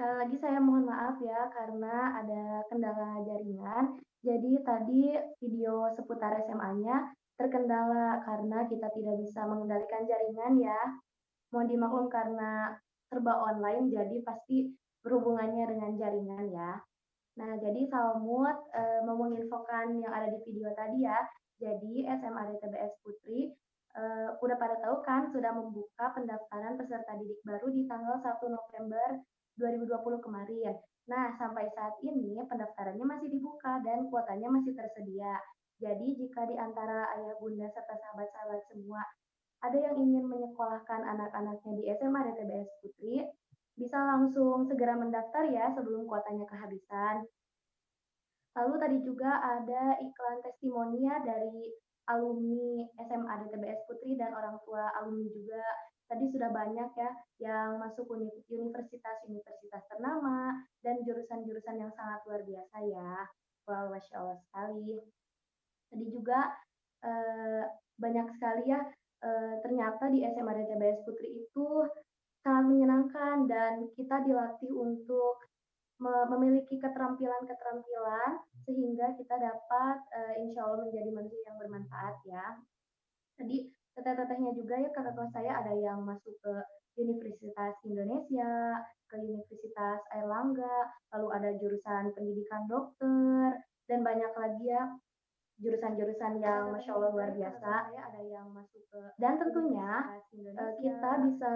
Sekali lagi saya mohon maaf ya karena ada kendala jaringan. Jadi tadi video seputar SMA-nya terkendala karena kita tidak bisa mengendalikan jaringan ya. Mohon dimaklum karena serba online jadi pasti berhubungannya dengan jaringan ya. Nah, jadi Salmut mau menginfokan yang ada di video tadi ya. Jadi SMA DTBS Putri udah pada tahu kan sudah membuka pendaftaran peserta didik baru di tanggal 1 November 2020 kemarin. Nah, sampai saat ini pendaftarannya masih dibuka dan kuotanya masih tersedia. Jadi jika di antara ayah bunda serta sahabat-sahabat semua ada yang ingin menyekolahkan anak-anaknya di SMA DTBS Putri, bisa langsung segera mendaftar ya sebelum kuotanya kehabisan. Lalu tadi juga ada iklan testimonia dari alumni SMA DTBS Putri dan orang tua alumni juga. Tadi sudah banyak ya yang masuk universitas-universitas ternama dan jurusan-jurusan yang sangat luar biasa ya. Wow, Masya Allah sekali. Tadi juga banyak sekali ya ternyata di SMA DTBS Putri itu sangat menyenangkan dan kita dilatih untuk memiliki keterampilan-keterampilan sehingga kita dapat insya Allah menjadi manusia yang bermanfaat ya. Tadi teteh-tetehnya juga ya kakak kelas saya ada yang masuk ke Universitas Indonesia, ke Universitas Airlangga, lalu ada jurusan pendidikan dokter, dan banyak lagi ya jurusan-jurusan yang Masya Allah luar biasa. Dan tentunya kita bisa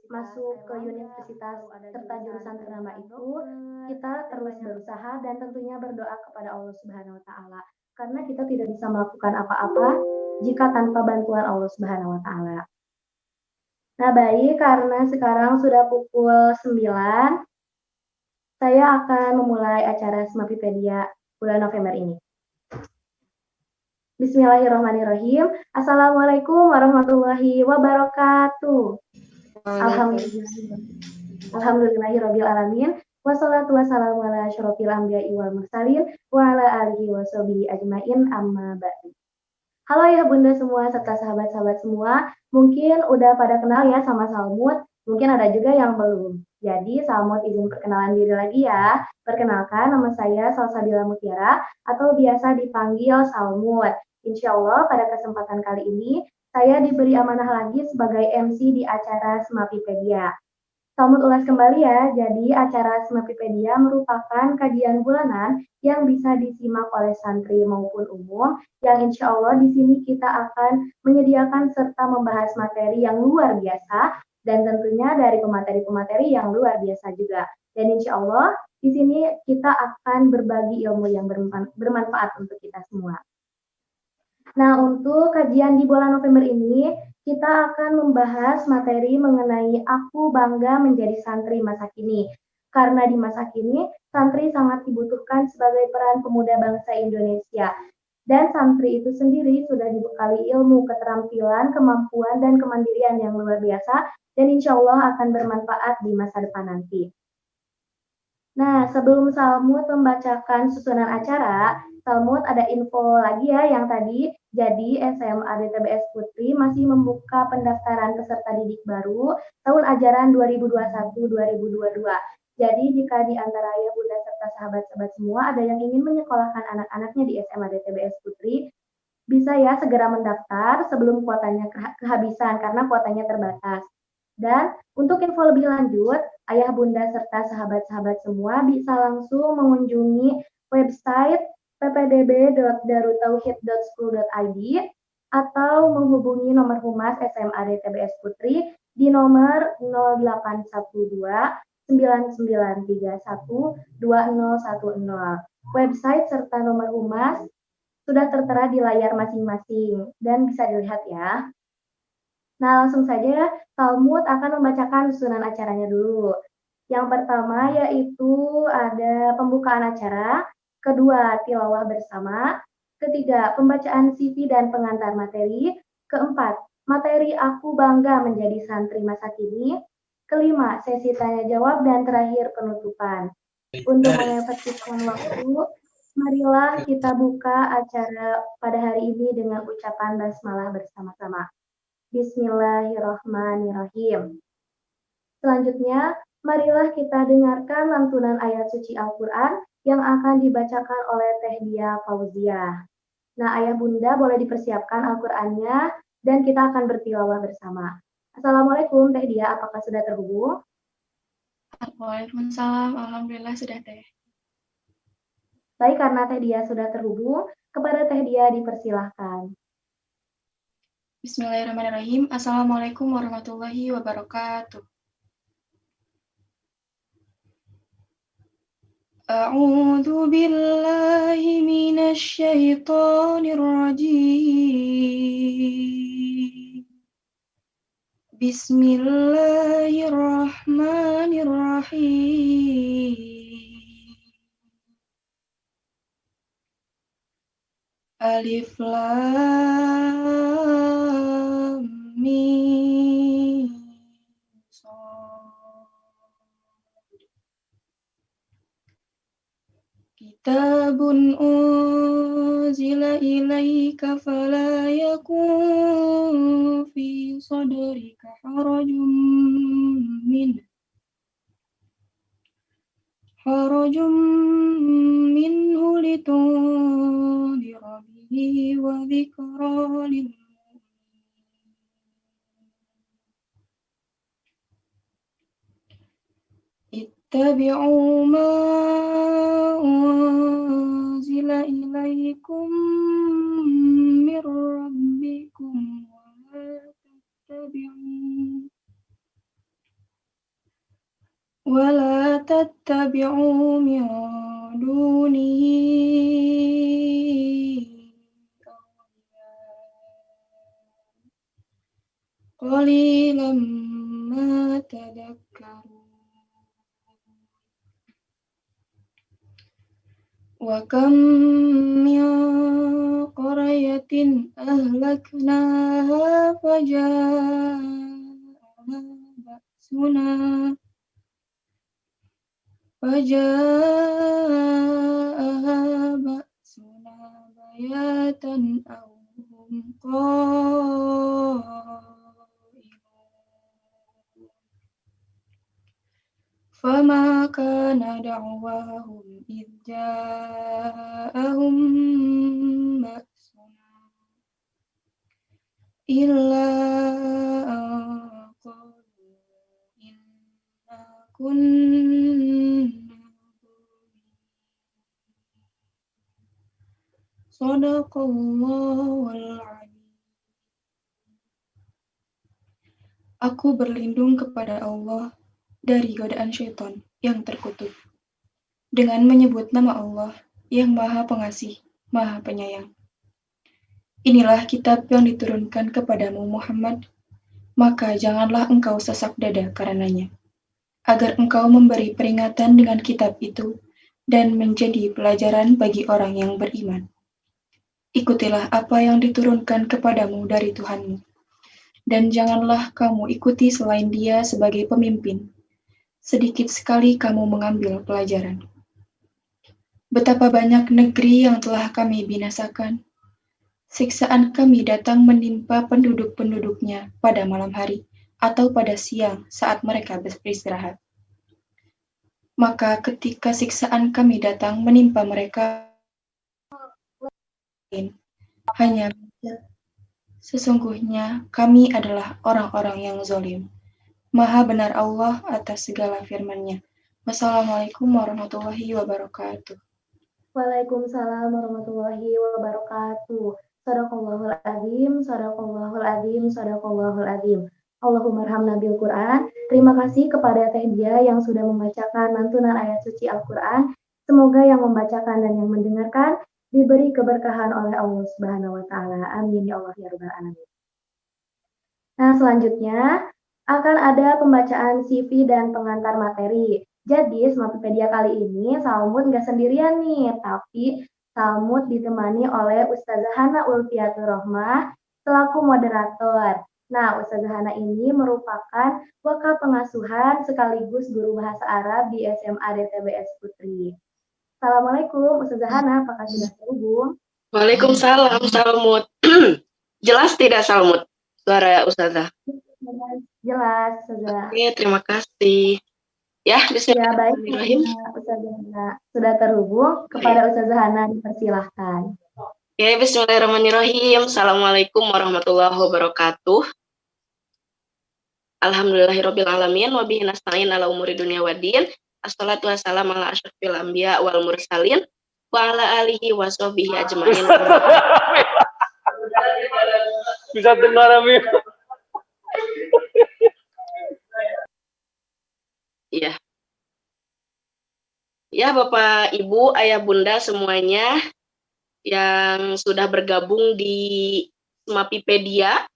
masuk ke universitas serta jurusan ternama itu, kita terus berusaha dan tentunya berdoa kepada Allah Subhanahu wa Ta'ala. Karena kita tidak bisa melakukan apa-apa jika tanpa bantuan Allah Subhanahu wa Ta'ala. Nah, baik, karena sekarang sudah pukul 9, saya akan memulai acara Smapipedia bulan November ini. Bismillahirrahmanirrahim. Assalamualaikum warahmatullahi wabarakatuh. Alhamdulillahirabbil alamin. Wassalatu wassalamu ala asyrofil anbiya'i wal mursalin wa ala alihi washabihi ajmain amma ba'du. Halo ya bunda semua serta sahabat-sahabat semua. Mungkin udah pada kenal ya sama Salmut. Mungkin ada juga yang belum. Jadi Salmut izin perkenalan diri lagi ya. Perkenalkan, nama saya Salsabila Mutiara atau biasa dipanggil Salmut. Insya Allah pada kesempatan kali ini saya diberi amanah lagi sebagai MC di acara Smapipedia. Salmut ulas kembali ya, jadi acara Smapipedia merupakan kajian bulanan yang bisa disimak oleh santri maupun umum, yang insya Allah di sini kita akan menyediakan serta membahas materi yang luar biasa, dan tentunya dari pemateri-pemateri yang luar biasa juga. Dan insya Allah di sini kita akan berbagi ilmu yang bermanfaat untuk kita semua. Nah, untuk kajian di bulan November ini, kita akan membahas materi mengenai aku bangga menjadi santri masa kini. Karena di masa kini, santri sangat dibutuhkan sebagai peran pemuda bangsa Indonesia. Dan santri itu sendiri sudah dibekali ilmu, keterampilan, kemampuan, dan kemandirian yang luar biasa, dan insya Allah akan bermanfaat di masa depan nanti. Nah, sebelum Salmut membacakan susunan acara, Salmut ada info lagi ya yang tadi. Jadi SMA DTBS Putri masih membuka pendaftaran peserta didik baru tahun ajaran 2021-2022. Jadi jika di antara ayah bunda serta sahabat-sahabat semua ada yang ingin menyekolahkan anak-anaknya di SMA DTBS Putri, bisa ya segera mendaftar sebelum kuotanya kehabisan karena kuotanya terbatas. Dan untuk info lebih lanjut, ayah bunda serta sahabat-sahabat semua bisa langsung mengunjungi website ppdb.darutauhid.school.id atau menghubungi nomor Humas SMA DTBS Putri di nomor 0812 9931 2010. Website serta nomor Humas sudah tertera di layar masing-masing dan bisa dilihat ya. Nah, langsung saja ya, Talmud akan membacakan susunan acaranya dulu. Yang pertama yaitu ada pembukaan acara, kedua tilawah bersama, ketiga pembacaan CV dan pengantar materi, keempat materi aku bangga menjadi santri masa kini, kelima sesi tanya jawab, dan terakhir penutupan. Untuk mengefektifkan waktu, marilah kita buka acara pada hari ini dengan ucapan basmalah bersama-sama. Bismillahirrahmanirrahim. Selanjutnya, Marilah kita dengarkan lantunan ayat suci Al-Quran yang akan dibacakan oleh Teh Dia Fauziah. Nah, Ayah Bunda boleh dipersiapkan Al-Qurannya dan kita akan bertilawah bersama. Assalamualaikum Teh Dia, apakah sudah terhubung? Waalaikumsalam, alhamdulillah sudah Teh. Baik, karena Teh Dia sudah terhubung, kepada Teh Dia dipersilahkan. Bismillahirrahmanirrahim. Assalamualaikum warahmatullahi wabarakatuh. A'udzu billahi minasy syaithanir rajim. Bismillahirrahmanirrahim. Alif Lam Mim Shad. Kitabun unzila ilaika fala yakun fi sadrika harajum minhu litundira bihi wa dzikra lil ittabi'u ma unzila ilaikum mir rabbikum wa la tattabi'u min dunihi qalilan ma tadhakkarun. Wa kam min qaryatin ahlaknaha faja'aha ba'suna bayatan aw hum qa'imun. Fama kana da'wahum idh ja'ahum ba'suna illa an qalu inna kunna Shadaqallahul azim. Aku berlindung kepada Allah dari godaan syaitan yang terkutuk dengan menyebut nama Allah yang Maha Pengasih, Maha Penyayang. Inilah kitab yang diturunkan kepadamu Muhammad, maka janganlah engkau sesak dada karenanya, agar engkau memberi peringatan dengan kitab itu dan menjadi pelajaran bagi orang yang beriman. Ikutilah apa yang diturunkan kepadamu dari Tuhanmu, dan janganlah kamu ikuti selain Dia sebagai pemimpin. Sedikit sekali kamu mengambil pelajaran. Betapa banyak negeri yang telah kami binasakan. Siksaan kami datang menimpa penduduk-penduduknya pada malam hari atau pada siang saat mereka beristirahat. Maka ketika siksaan kami datang menimpa mereka, hanya sesungguhnya kami adalah orang-orang yang zalim. Maha benar Allah atas segala firman-Nya. Wassalamualaikum warahmatullahi wabarakatuh. Waalaikumsalam warahmatullahi wabarakatuh. Shadaqallahul azim, shadaqallahul azim, shadaqallahul azim. Allahumma arhamna bil Quran. Terima kasih kepada Teh Dia yang sudah membacakan lantunan ayat suci Al-Quran. Semoga yang membacakan dan yang mendengarkan diberi keberkahan oleh Allah Subhanahu wa taala. Amin ya Allah ya rabbal alamin. Nah, selanjutnya akan ada pembacaan CV dan pengantar materi. Jadi, Smappedia kali ini Salmud nggak sendirian nih, tapi Salmud ditemani oleh Ustazah Hana Ulfiatur Rohmah selaku moderator. Nah, Ustazah Hana ini merupakan wakil pengasuhan sekaligus guru bahasa Arab di SMA DTBS Putri. Assalamualaikum, Ustazah Hana, apakah sudah terhubung? Waalaikumsalam, Salmud. Jelas tidak, Salmud? Suara Ustazah. Jelas, Ustazah. Oke, terima kasih. Ya, Ya, baik, bismillahirrahmanirrahim. Ustazah Hana sudah terhubung. Kepada Ustazah Hana dipersilahkan. Oke, bismillahirrahmanirrahim. Assalamualaikum warahmatullahi wabarakatuh. Alhamdulillahirabbil alamin wa bihi nasta'in ala umuri dunya waddin. Assalatu wassalamu ala asyrofil anbiya wal mursalin wa ala alihi wa sahbihi ajmain. Bisa dengar Amin. Iya. Ya, Bapak, Ibu, Ayah, Bunda semuanya yang sudah bergabung di Semapipedia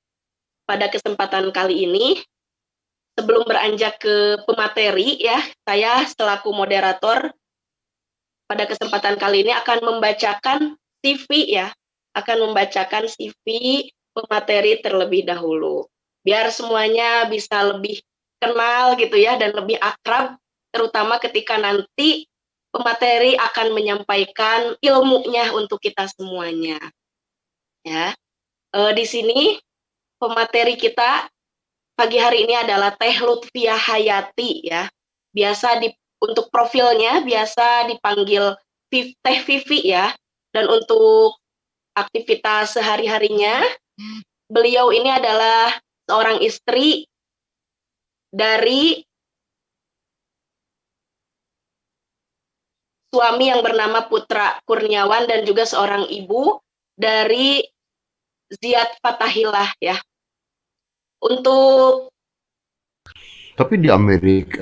pada kesempatan kali ini. Sebelum beranjak ke pemateri ya, saya selaku moderator pada kesempatan kali ini akan membacakan CV ya, akan membacakan CV pemateri terlebih dahulu. Biar semuanya bisa lebih kenal gitu ya dan lebih akrab, terutama ketika nanti pemateri akan menyampaikan ilmunya untuk kita semuanya. Ya, di sini pemateri kita pagi hari ini adalah Teh Lutfiah Hayati ya. Biasa untuk profilnya biasa dipanggil Teh Vivi ya. Dan untuk aktivitas sehari-harinya beliau ini adalah seorang istri dari suami yang bernama Putra Kurniawan dan juga seorang ibu dari Ziyad Fatahillah ya. Untuk tapi di Amerika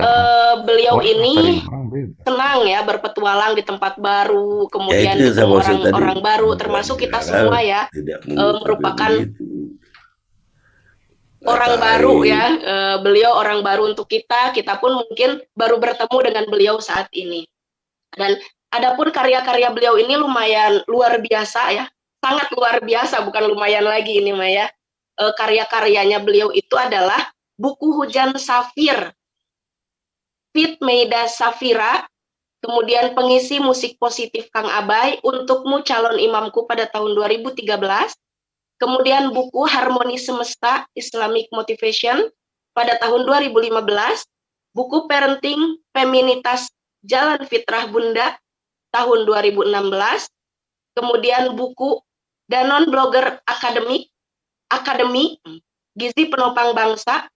beliau orang ini orang bebas. senang ya berpetualang di tempat baru, kemudian itu ketemu sama orang-orang tadi, baru, bukan termasuk kita dilarang, semua ya tidak mengungkapnya merupakan begitu. orang Kata baru Aib, ya. Beliau orang baru untuk kita pun mungkin baru bertemu dengan beliau saat ini. Dan adapun karya-karya beliau ini lumayan luar biasa ya, sangat luar biasa, bukan lumayan lagi ini Maya. Karya-karyanya beliau itu adalah buku Hujan Safir, Fit Meida Safira, kemudian pengisi musik positif Kang Abai, untukmu calon imamku pada tahun 2013, kemudian buku Harmoni Semesta Islamic Motivation pada tahun 2015, buku Parenting Feminitas Jalan Fitrah Bunda tahun 2016, kemudian buku Danon Blogger Akademi Gizi Penopang Bangsa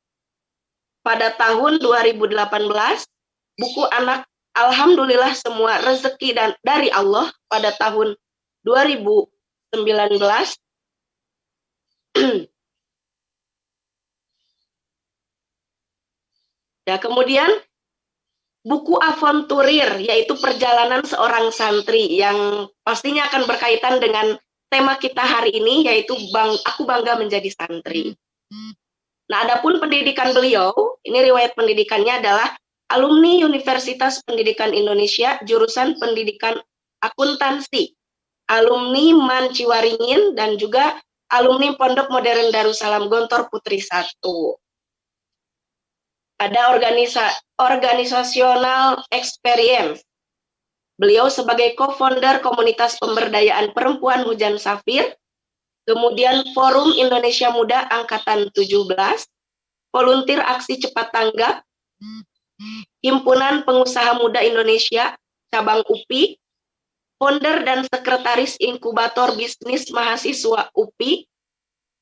pada tahun 2018, buku Anak Alhamdulillah Semua Rezeki dan dari Allah pada tahun 2019. Ya, kemudian buku Aventurir, yaitu perjalanan seorang santri yang pastinya akan berkaitan dengan tema kita hari ini, yaitu Aku Bangga Menjadi Santri. Nah, adapun pendidikan beliau, ini riwayat pendidikannya adalah alumni Universitas Pendidikan Indonesia, jurusan Pendidikan Akuntansi, alumni MAN Ciwaringin, dan juga alumni Pondok Modern Darussalam Gontor Putri 1. Ada organisasional experience. Beliau sebagai co-founder komunitas pemberdayaan perempuan Hujan Safir, kemudian Forum Indonesia Muda Angkatan 17, volunteer aksi cepat tanggap, Himpunan Pengusaha Muda Indonesia, cabang UPI, founder dan sekretaris inkubator bisnis mahasiswa UPI,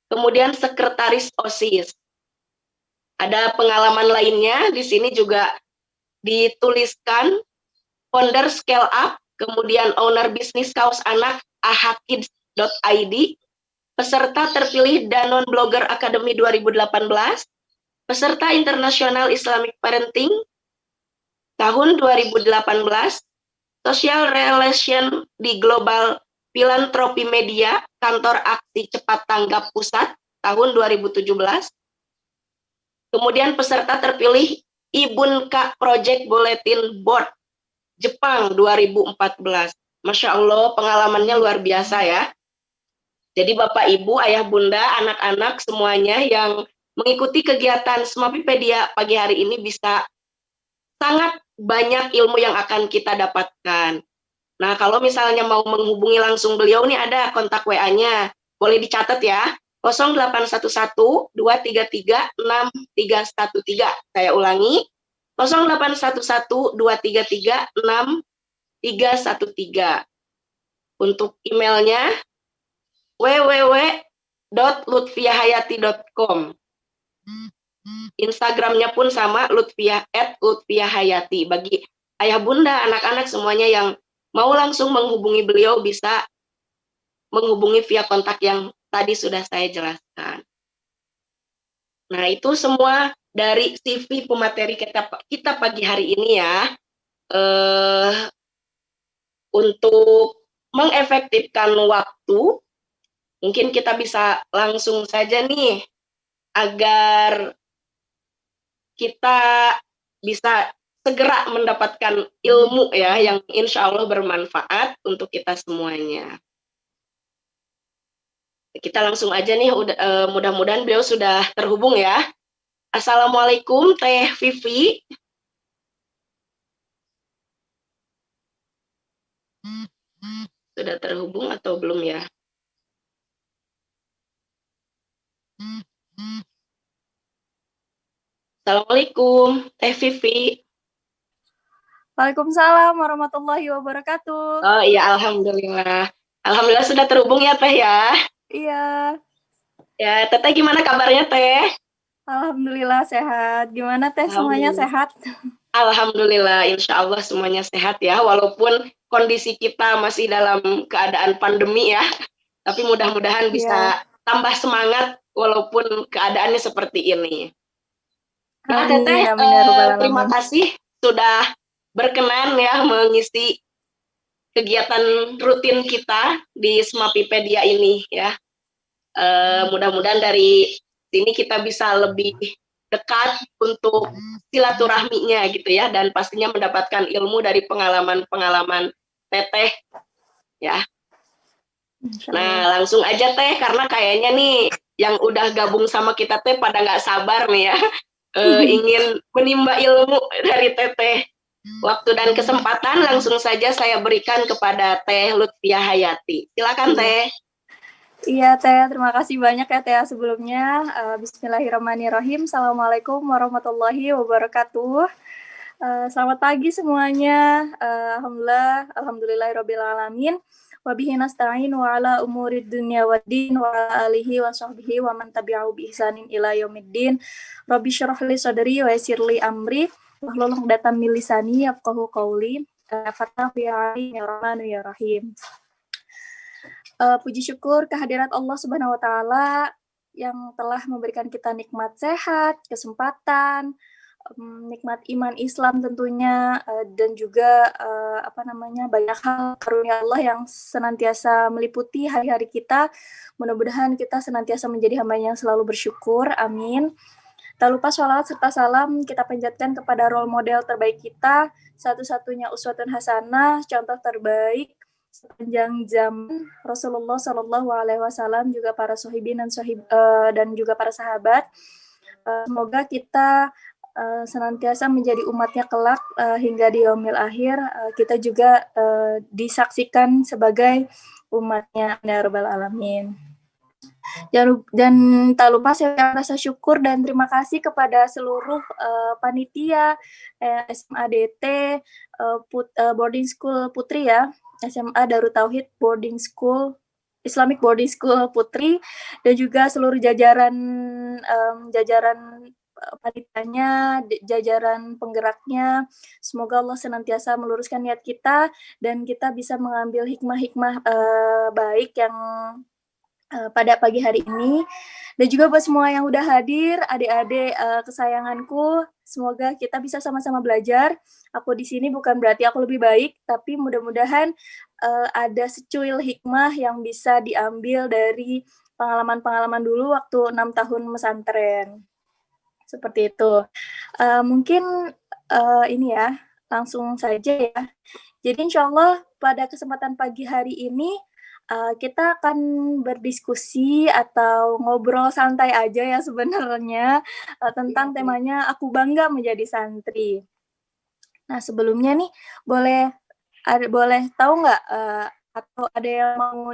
kemudian sekretaris OSIS. Ada pengalaman lainnya, di sini juga dituliskan founder Scale Up, kemudian owner bisnis kaos anak ahakids.id, peserta terpilih Danon Blogger Academy 2018, peserta International Islamic Parenting tahun 2018, Social Relation di Global Philanthropy Media, Kantor Aksi Cepat Tanggap Pusat tahun 2017, kemudian peserta terpilih Ibunka Project Bulletin Board Jepang 2014. Masya Allah, pengalamannya luar biasa ya. Jadi Bapak, Ibu, Ayah, Bunda, anak-anak semuanya yang mengikuti kegiatan Semapipedia pagi hari ini bisa sangat banyak ilmu yang akan kita dapatkan. Nah, kalau misalnya mau menghubungi langsung beliau nih ada kontak WA-nya. Boleh dicatat ya. 0811 233 6313. Saya ulangi. 0811-233-6313. Untuk emailnya www.lutfiahayati.com. Instagramnya pun sama, @lutfiahayati. Bagi ayah bunda, anak-anak semuanya yang mau langsung menghubungi beliau bisa menghubungi via kontak yang tadi sudah saya jelaskan. Nah, itu semua dari CV pemateri kita pagi hari ini ya. Untuk mengefektifkan waktu, mungkin kita bisa langsung saja nih, agar kita bisa segera mendapatkan ilmu ya, yang insya Allah bermanfaat untuk kita semuanya. Kita langsung aja nih, mudah-mudahan beliau sudah terhubung ya. Assalamualaikum Teh Vivi. Sudah terhubung atau belum ya? Assalamualaikum Teh Vivi. Waalaikumsalam warahmatullahi wabarakatuh. Oh iya, alhamdulillah. Alhamdulillah sudah terhubung ya Teh ya. Iya. Ya, Teteh gimana kabarnya Teh? Alhamdulillah sehat. Gimana Teh, semuanya sehat? Alhamdulillah, insya Allah semuanya sehat ya. Walaupun kondisi kita masih dalam keadaan pandemi ya. Tapi mudah-mudahan bisa tambah semangat walaupun keadaannya seperti ini. Ya Teteh, terima kasih sudah berkenan ya mengisi kegiatan rutin kita di Smapipedia ini ya. Mudah-mudahan dari sini kita bisa lebih dekat untuk silaturahminya gitu ya, dan pastinya mendapatkan ilmu dari pengalaman-pengalaman Teteh ya. Nah, langsung aja Teh, karena kayaknya nih yang udah gabung sama kita Teh pada nggak sabar nih ya, ingin menimba ilmu dari Teteh. Waktu dan kesempatan langsung saja saya berikan kepada Teh Lutfiah Hayati. Silakan Teh. Iya Teh, terima kasih banyak ya Teh sebelumnya. Bismillahirrahmanirrahim. Assalamualaikum warahmatullahi wabarakatuh. Selamat pagi semuanya. Alhamdulillahirabbil alamin. Wa bihi nasta'in wa ala umurid dunya waddin wa ala alihi wa sahbihi wa man tabi'ahu bi ihsanin ila yaumiddin. Rabbi syrah li sadri wa yassir li amri wahlul 'uqdatam min lisani yafqahu qawli. Fatah ya Rahman ya Rahim. Puji syukur kehadirat Allah Subhanahu wa taala yang telah memberikan kita nikmat sehat, kesempatan, nikmat iman Islam tentunya, dan juga banyak hal karunia Allah yang senantiasa meliputi hari-hari kita. Mudah-mudahan kita senantiasa menjadi hamba yang selalu bersyukur. Amin. Tak lupa sholawat serta salam kita panjatkan kepada role model terbaik kita, satu-satunya uswatun hasanah, contoh terbaik sepanjang zaman, Rasulullah Shallallahu Alaihi Wasallam, juga para sahabin dan juga para sahabat. Semoga kita senantiasa menjadi umatnya kelak hingga di yaumil akhir. Kita juga disaksikan sebagai umatnya ya Rabbal Alamin. Dan tak lupa saya rasa syukur dan terima kasih kepada seluruh panitia SMADT Boarding School Putri ya, SMA Darut Tauhid Boarding School, Islamic Boarding School Putri, dan juga seluruh jajaran panitianya, jajaran penggeraknya. Semoga Allah senantiasa meluruskan niat kita dan kita bisa mengambil hikmah-hikmah baik yang pada pagi hari ini. Dan juga buat semua yang udah hadir, adik-adik kesayanganku, semoga kita bisa sama-sama belajar. Aku di sini bukan berarti aku lebih baik, tapi mudah-mudahan ada secuil hikmah yang bisa diambil dari pengalaman-pengalaman dulu waktu 6 tahun mesantren. Seperti itu. Mungkin ini ya, langsung saja ya. Jadi insya Allah pada kesempatan pagi hari ini, kita akan berdiskusi atau ngobrol santai aja ya sebenarnya tentang temanya aku bangga menjadi santri. Nah sebelumnya nih boleh tahu nggak atau ada yang mau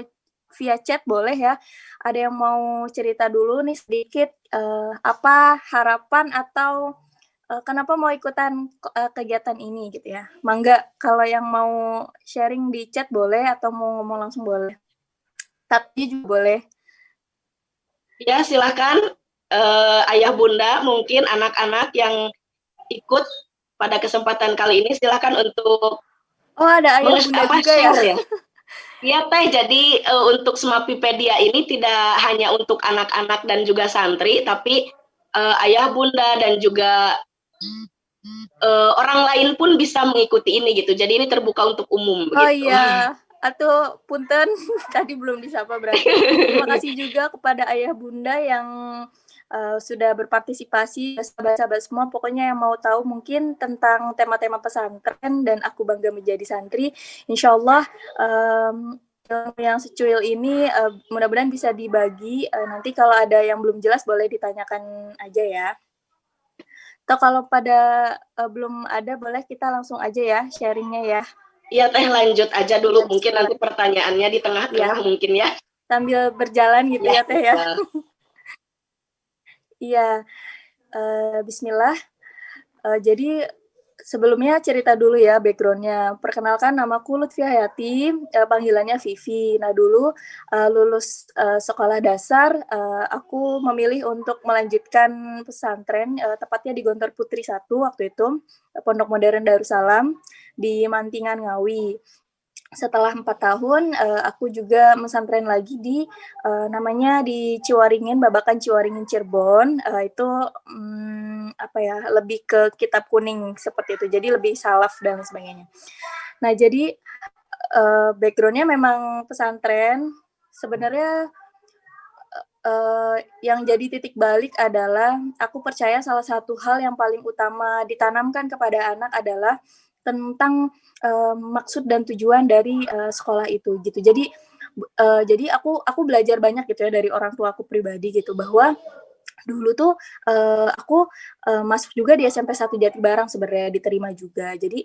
via chat boleh ya, ada yang mau cerita dulu nih sedikit apa harapan atau kenapa mau ikutan kegiatan ini gitu ya. Mangga kalau yang mau sharing di chat boleh atau mau ngomong langsung boleh. Tapi juga boleh. Ya, silakan ayah bunda, mungkin anak-anak yang ikut pada kesempatan kali ini silakan untuk ada ayah bunda juga share ya. Iya Teh, jadi untuk Semapipedia ini tidak hanya untuk anak-anak dan juga santri, tapi ayah bunda dan juga orang lain pun bisa mengikuti ini gitu. Jadi ini terbuka untuk umum begitu. Oh iya, atau punten tadi belum disapa berarti. Terima kasih juga kepada ayah bunda yang sudah berpartisipasi, sahabat-sahabat semua. Pokoknya yang mau tahu mungkin tentang tema-tema pesantren dan aku bangga menjadi santri, insya Allah yang secuil ini mudah-mudahan bisa dibagi. Nanti kalau ada yang belum jelas boleh ditanyakan aja ya. Atau kalau pada belum ada, boleh kita langsung aja ya sharingnya ya. Iya Teh, lanjut aja dulu. Mungkin nanti pertanyaannya di tengah-tengah mungkin ya. Sambil berjalan gitu ya Teh ya. Iya, bismillah. Jadi sebelumnya cerita dulu ya background-nya. Perkenalkan, namaku Lutfi Hayati, panggilannya Vivi. Nah dulu lulus sekolah dasar, aku memilih untuk melanjutkan pesantren, tepatnya di Gontor Putri 1 waktu itu, Pondok Modern Darussalam di Mantingan, Ngawi. Setelah 4 tahun, aku juga mesantren lagi di namanya di Ciwaringin, Babakan Ciwaringin Cirebon. Itu lebih ke kitab kuning seperti itu. Jadi lebih salaf dan sebagainya. Nah, jadi background-nya memang pesantren. Sebenarnya yang jadi titik balik adalah aku percaya salah satu hal yang paling utama ditanamkan kepada anak adalah tentang maksud dan tujuan dari sekolah itu gitu. Jadi aku belajar banyak gitu ya dari orang tua aku pribadi gitu, bahwa dulu tuh aku masuk juga di SMP 1 Jatibarang sebenarnya, diterima juga. Jadi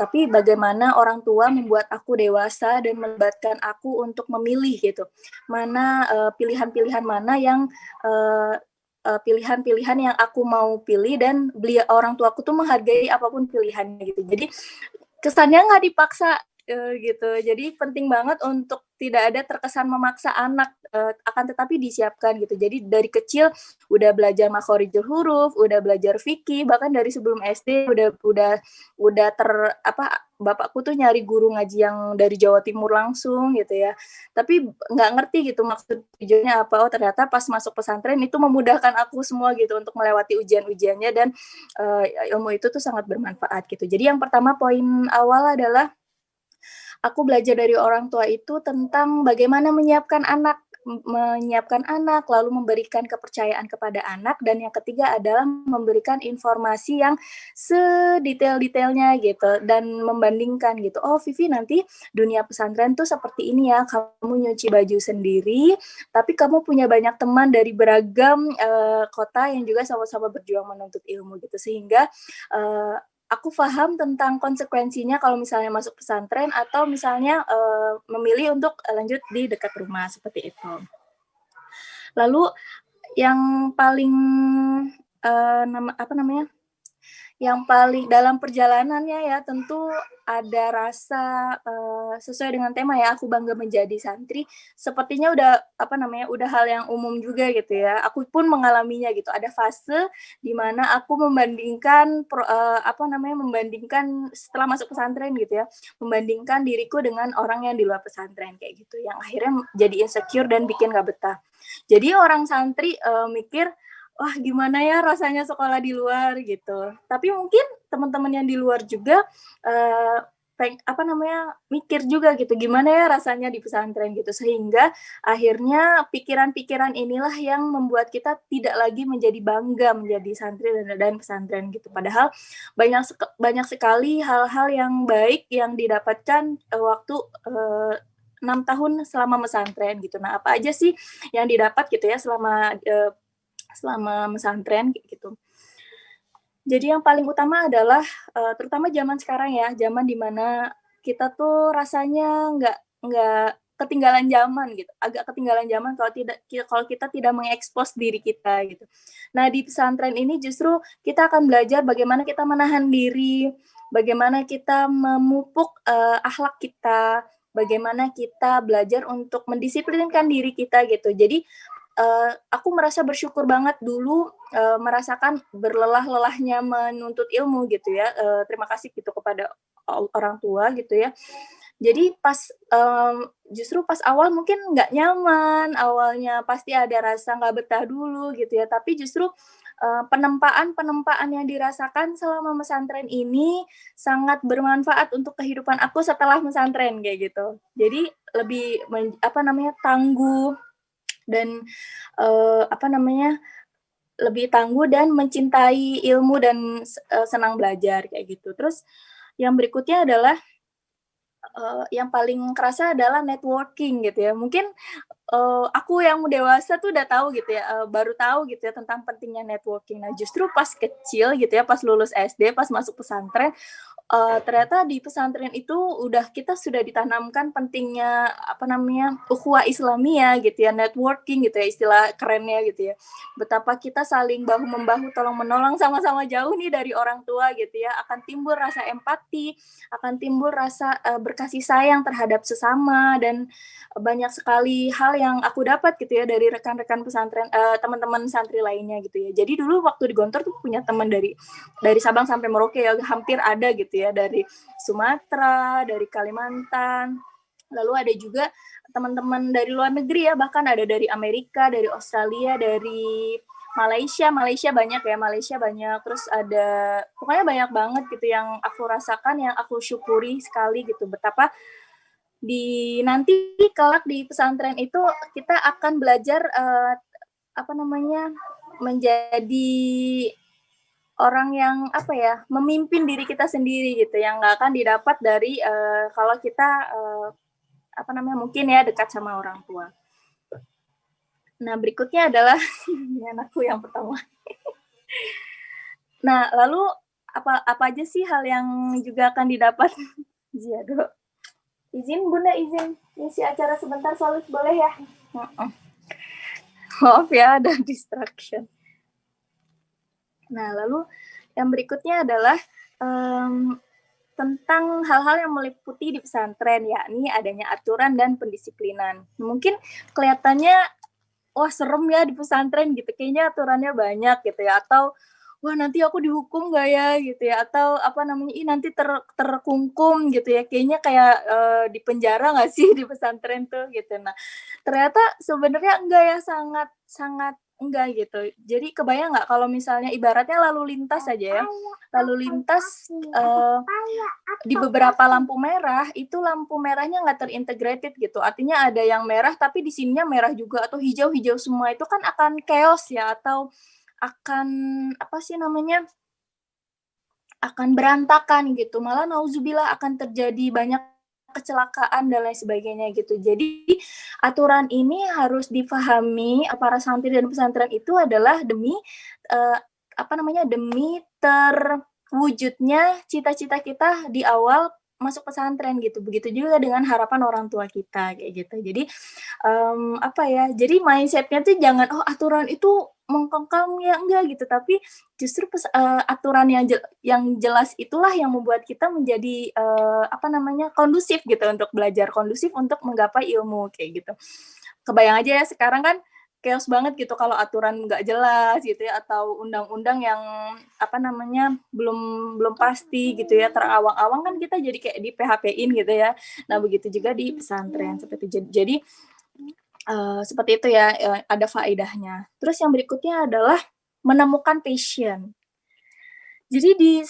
tapi bagaimana orang tua membuat aku dewasa dan melibatkan aku untuk memilih gitu. Mana pilihan-pilihan mana yang pilihan-pilihan yang aku mau pilih, dan orang tuaku tuh menghargai apapun pilihannya gitu. Jadi kesannya nggak dipaksa gitu. Jadi penting banget untuk tidak ada terkesan memaksa anak, akan tetapi disiapkan gitu. Jadi dari kecil udah belajar makhorijul huruf, udah belajar fikih, bahkan dari sebelum SD udah bapakku tuh nyari guru ngaji yang dari Jawa Timur langsung gitu ya. Tapi nggak ngerti gitu maksud tujuannya apa. Oh ternyata pas masuk pesantren itu memudahkan aku semua gitu untuk melewati ujian-ujiannya, dan ilmu itu tuh sangat bermanfaat gitu. Jadi yang pertama, poin awal adalah aku belajar dari orang tua itu tentang bagaimana menyiapkan anak, lalu memberikan kepercayaan kepada anak, dan yang ketiga adalah memberikan informasi yang sedetail-detailnya gitu, dan membandingkan gitu. Oh Vivi, nanti dunia pesantren tuh seperti ini ya, kamu nyuci baju sendiri, tapi kamu punya banyak teman dari beragam kota yang juga sama-sama berjuang menuntut ilmu gitu, sehingga aku paham tentang konsekuensinya kalau misalnya masuk pesantren atau misalnya memilih untuk lanjut di dekat rumah seperti itu. Lalu yang paling yang paling dalam perjalanannya ya tentu ada rasa sesuai dengan tema ya, aku bangga menjadi santri. Sepertinya udah hal yang umum juga gitu ya. Aku pun mengalaminya gitu. Ada fase di mana aku membandingkan setelah masuk pesantren gitu ya, membandingkan diriku dengan orang yang di luar pesantren kayak gitu, yang akhirnya jadi insecure dan bikin gak betah. Jadi orang santri mikir, wah gimana ya rasanya sekolah di luar gitu. Tapi mungkin teman-teman yang di luar juga mikir juga gitu, gimana ya rasanya di pesantren gitu, sehingga akhirnya pikiran-pikiran inilah yang membuat kita tidak lagi menjadi bangga menjadi santri dan pesantren gitu. Padahal banyak sekali hal-hal yang baik yang didapatkan waktu 6 tahun selama pesantren gitu. Nah, apa aja sih yang didapat gitu ya selama pesantren gitu. Jadi yang paling utama adalah terutama zaman sekarang ya, zaman dimana kita tuh rasanya nggak ketinggalan zaman gitu, agak ketinggalan zaman kalau kita tidak mengekspos diri kita gitu. Nah, di pesantren ini justru kita akan belajar bagaimana kita menahan diri, bagaimana kita memupuk akhlak kita, bagaimana kita belajar untuk mendisiplinkan diri kita gitu. Jadi aku merasa bersyukur banget dulu merasakan berlelah-lelahnya menuntut ilmu gitu ya. Terima kasih gitu kepada orang tua gitu ya. Jadi justru pas awal mungkin nggak nyaman, awalnya pasti ada rasa nggak betah dulu gitu ya. Tapi justru penempaan yang dirasakan selama pesantren ini sangat bermanfaat untuk kehidupan aku setelah pesantren kayak gitu. Jadi lebih tangguh dan lebih tangguh dan mencintai ilmu dan senang belajar kayak gitu. Terus yang berikutnya adalah yang paling kerasa adalah networking gitu ya. Mungkin aku yang dewasa tuh udah tahu gitu ya, baru tahu gitu ya tentang pentingnya networking. Nah, justru pas kecil gitu ya, pas lulus SD, pas masuk pesantren, ternyata di pesantren itu kita sudah ditanamkan pentingnya ukhuwah Islamiyah gitu ya, networking gitu ya, istilah kerennya gitu ya. Betapa kita saling bahu membahu, tolong menolong, sama-sama jauh nih dari orang tua gitu ya, akan timbul rasa empati, akan timbul rasa berkasih sayang terhadap sesama, dan banyak sekali hal yang aku dapat gitu ya dari rekan-rekan pesantren, teman-teman santri lainnya gitu ya. Jadi dulu waktu di Gontor tuh punya teman dari Sabang sampai Merauke ya, hampir ada gitu ya, dari Sumatera, dari Kalimantan, lalu ada juga teman-teman dari luar negeri ya, bahkan ada dari Amerika, dari Australia, dari Malaysia banyak ya, terus ada, pokoknya banyak banget gitu yang aku rasakan, yang aku syukuri sekali gitu, betapa nanti kelak di pesantren itu kita akan belajar menjadi orang yang memimpin diri kita sendiri gitu, yang nggak akan didapat dari kalau kita mungkin ya dekat sama orang tua. Nah, berikutnya adalah ini anakku yang pertama. Nah, lalu apa aja sih hal yang juga akan didapat? Ziado. Izin Bunda, izin ngisi acara sebentar, Solid, boleh ya? Maaf ya, ada distraction. Nah, lalu yang berikutnya adalah tentang hal-hal yang meliputi di pesantren, yakni adanya aturan dan pendisiplinan. Mungkin kelihatannya, wah serem ya di pesantren gitu, kayaknya aturannya banyak gitu ya, atau wah nanti aku dihukum nggak ya gitu ya, atau nanti terkungkum gitu ya, kayaknya kayak di penjara nggak sih di pesantren tuh gitu. Nah, ternyata sebenarnya enggak ya, sangat enggak gitu. Jadi kebayang nggak kalau misalnya ibaratnya lalu lintas aja ya, lalu lintas di beberapa lampu merah, itu lampu merahnya nggak terintegrated gitu, artinya ada yang merah tapi di sininya merah juga, atau hijau-hijau semua, itu kan akan chaos ya, atau akan akan berantakan gitu, malah nauzubillah akan terjadi banyak kecelakaan dan lain sebagainya gitu. Jadi aturan ini harus difahami para santri dan pesantren itu adalah demi demi terwujudnya cita-cita kita di awal masuk pesantren gitu. Begitu juga dengan harapan orang tua kita kayak gitu. Jadi jadi mindsetnya tuh jangan aturan itu mengkongkong ya, enggak gitu, tapi justru aturan yang jelas itulah yang membuat kita menjadi kondusif gitu untuk belajar, kondusif untuk menggapai ilmu kayak gitu. Kebayang aja ya sekarang kan chaos banget gitu kalau aturan nggak jelas gitu ya, atau undang-undang yang belum pasti gitu ya, terawang-awang kan kita jadi kayak di PHP-in gitu ya. Nah, begitu juga di pesantren seperti itu. Jadi seperti itu ya, ada faedahnya. Terus yang berikutnya adalah menemukan passion. Jadi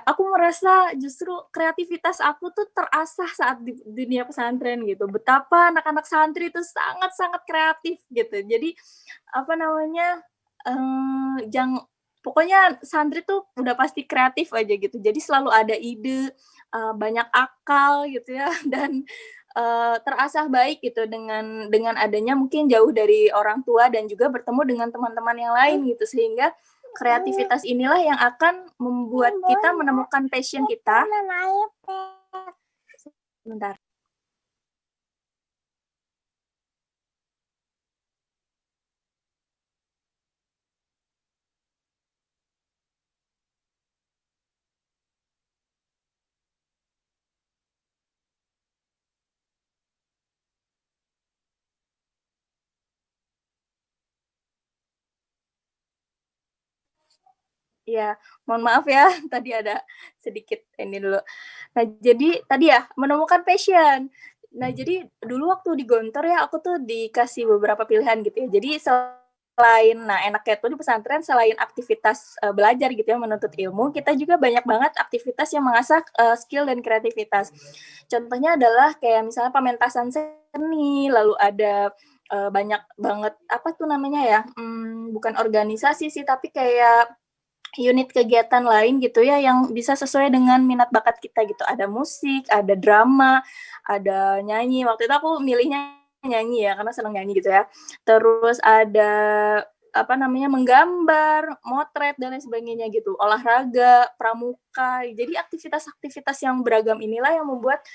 aku merasa justru kreativitas aku tuh terasah saat di dunia pesantren gitu. Betapa anak-anak santri itu sangat-sangat kreatif gitu. Jadi pokoknya santri tuh udah pasti kreatif aja gitu. Jadi selalu ada ide, banyak akal gitu ya, dan terasah baik gitu dengan adanya mungkin jauh dari orang tua dan juga bertemu dengan teman-teman yang lain gitu, sehingga kreativitas inilah yang akan membuat kita menemukan passion kita. Bentar. Ya, mohon maaf ya, tadi ada sedikit ini dulu. Nah, jadi tadi ya, menemukan passion. Nah, jadi dulu waktu di Gontor ya, aku tuh dikasih beberapa pilihan gitu ya. Jadi selain, nah enaknya tuh di pesantren, selain aktivitas belajar gitu ya, menuntut ilmu, kita juga banyak banget aktivitas yang mengasah skill dan kreativitas. Contohnya adalah kayak misalnya pementasan seni, lalu ada banyak banget, apa tuh namanya ya, bukan organisasi sih, tapi kayak unit kegiatan lain gitu ya yang bisa sesuai dengan minat bakat kita gitu. Ada musik, ada drama, ada nyanyi. Waktu itu aku milihnya nyanyi ya karena senang nyanyi gitu ya. Terus ada apa namanya menggambar, motret dan lain sebagainya gitu. Olahraga, pramuka. Jadi aktivitas-aktivitas yang beragam inilah yang membuat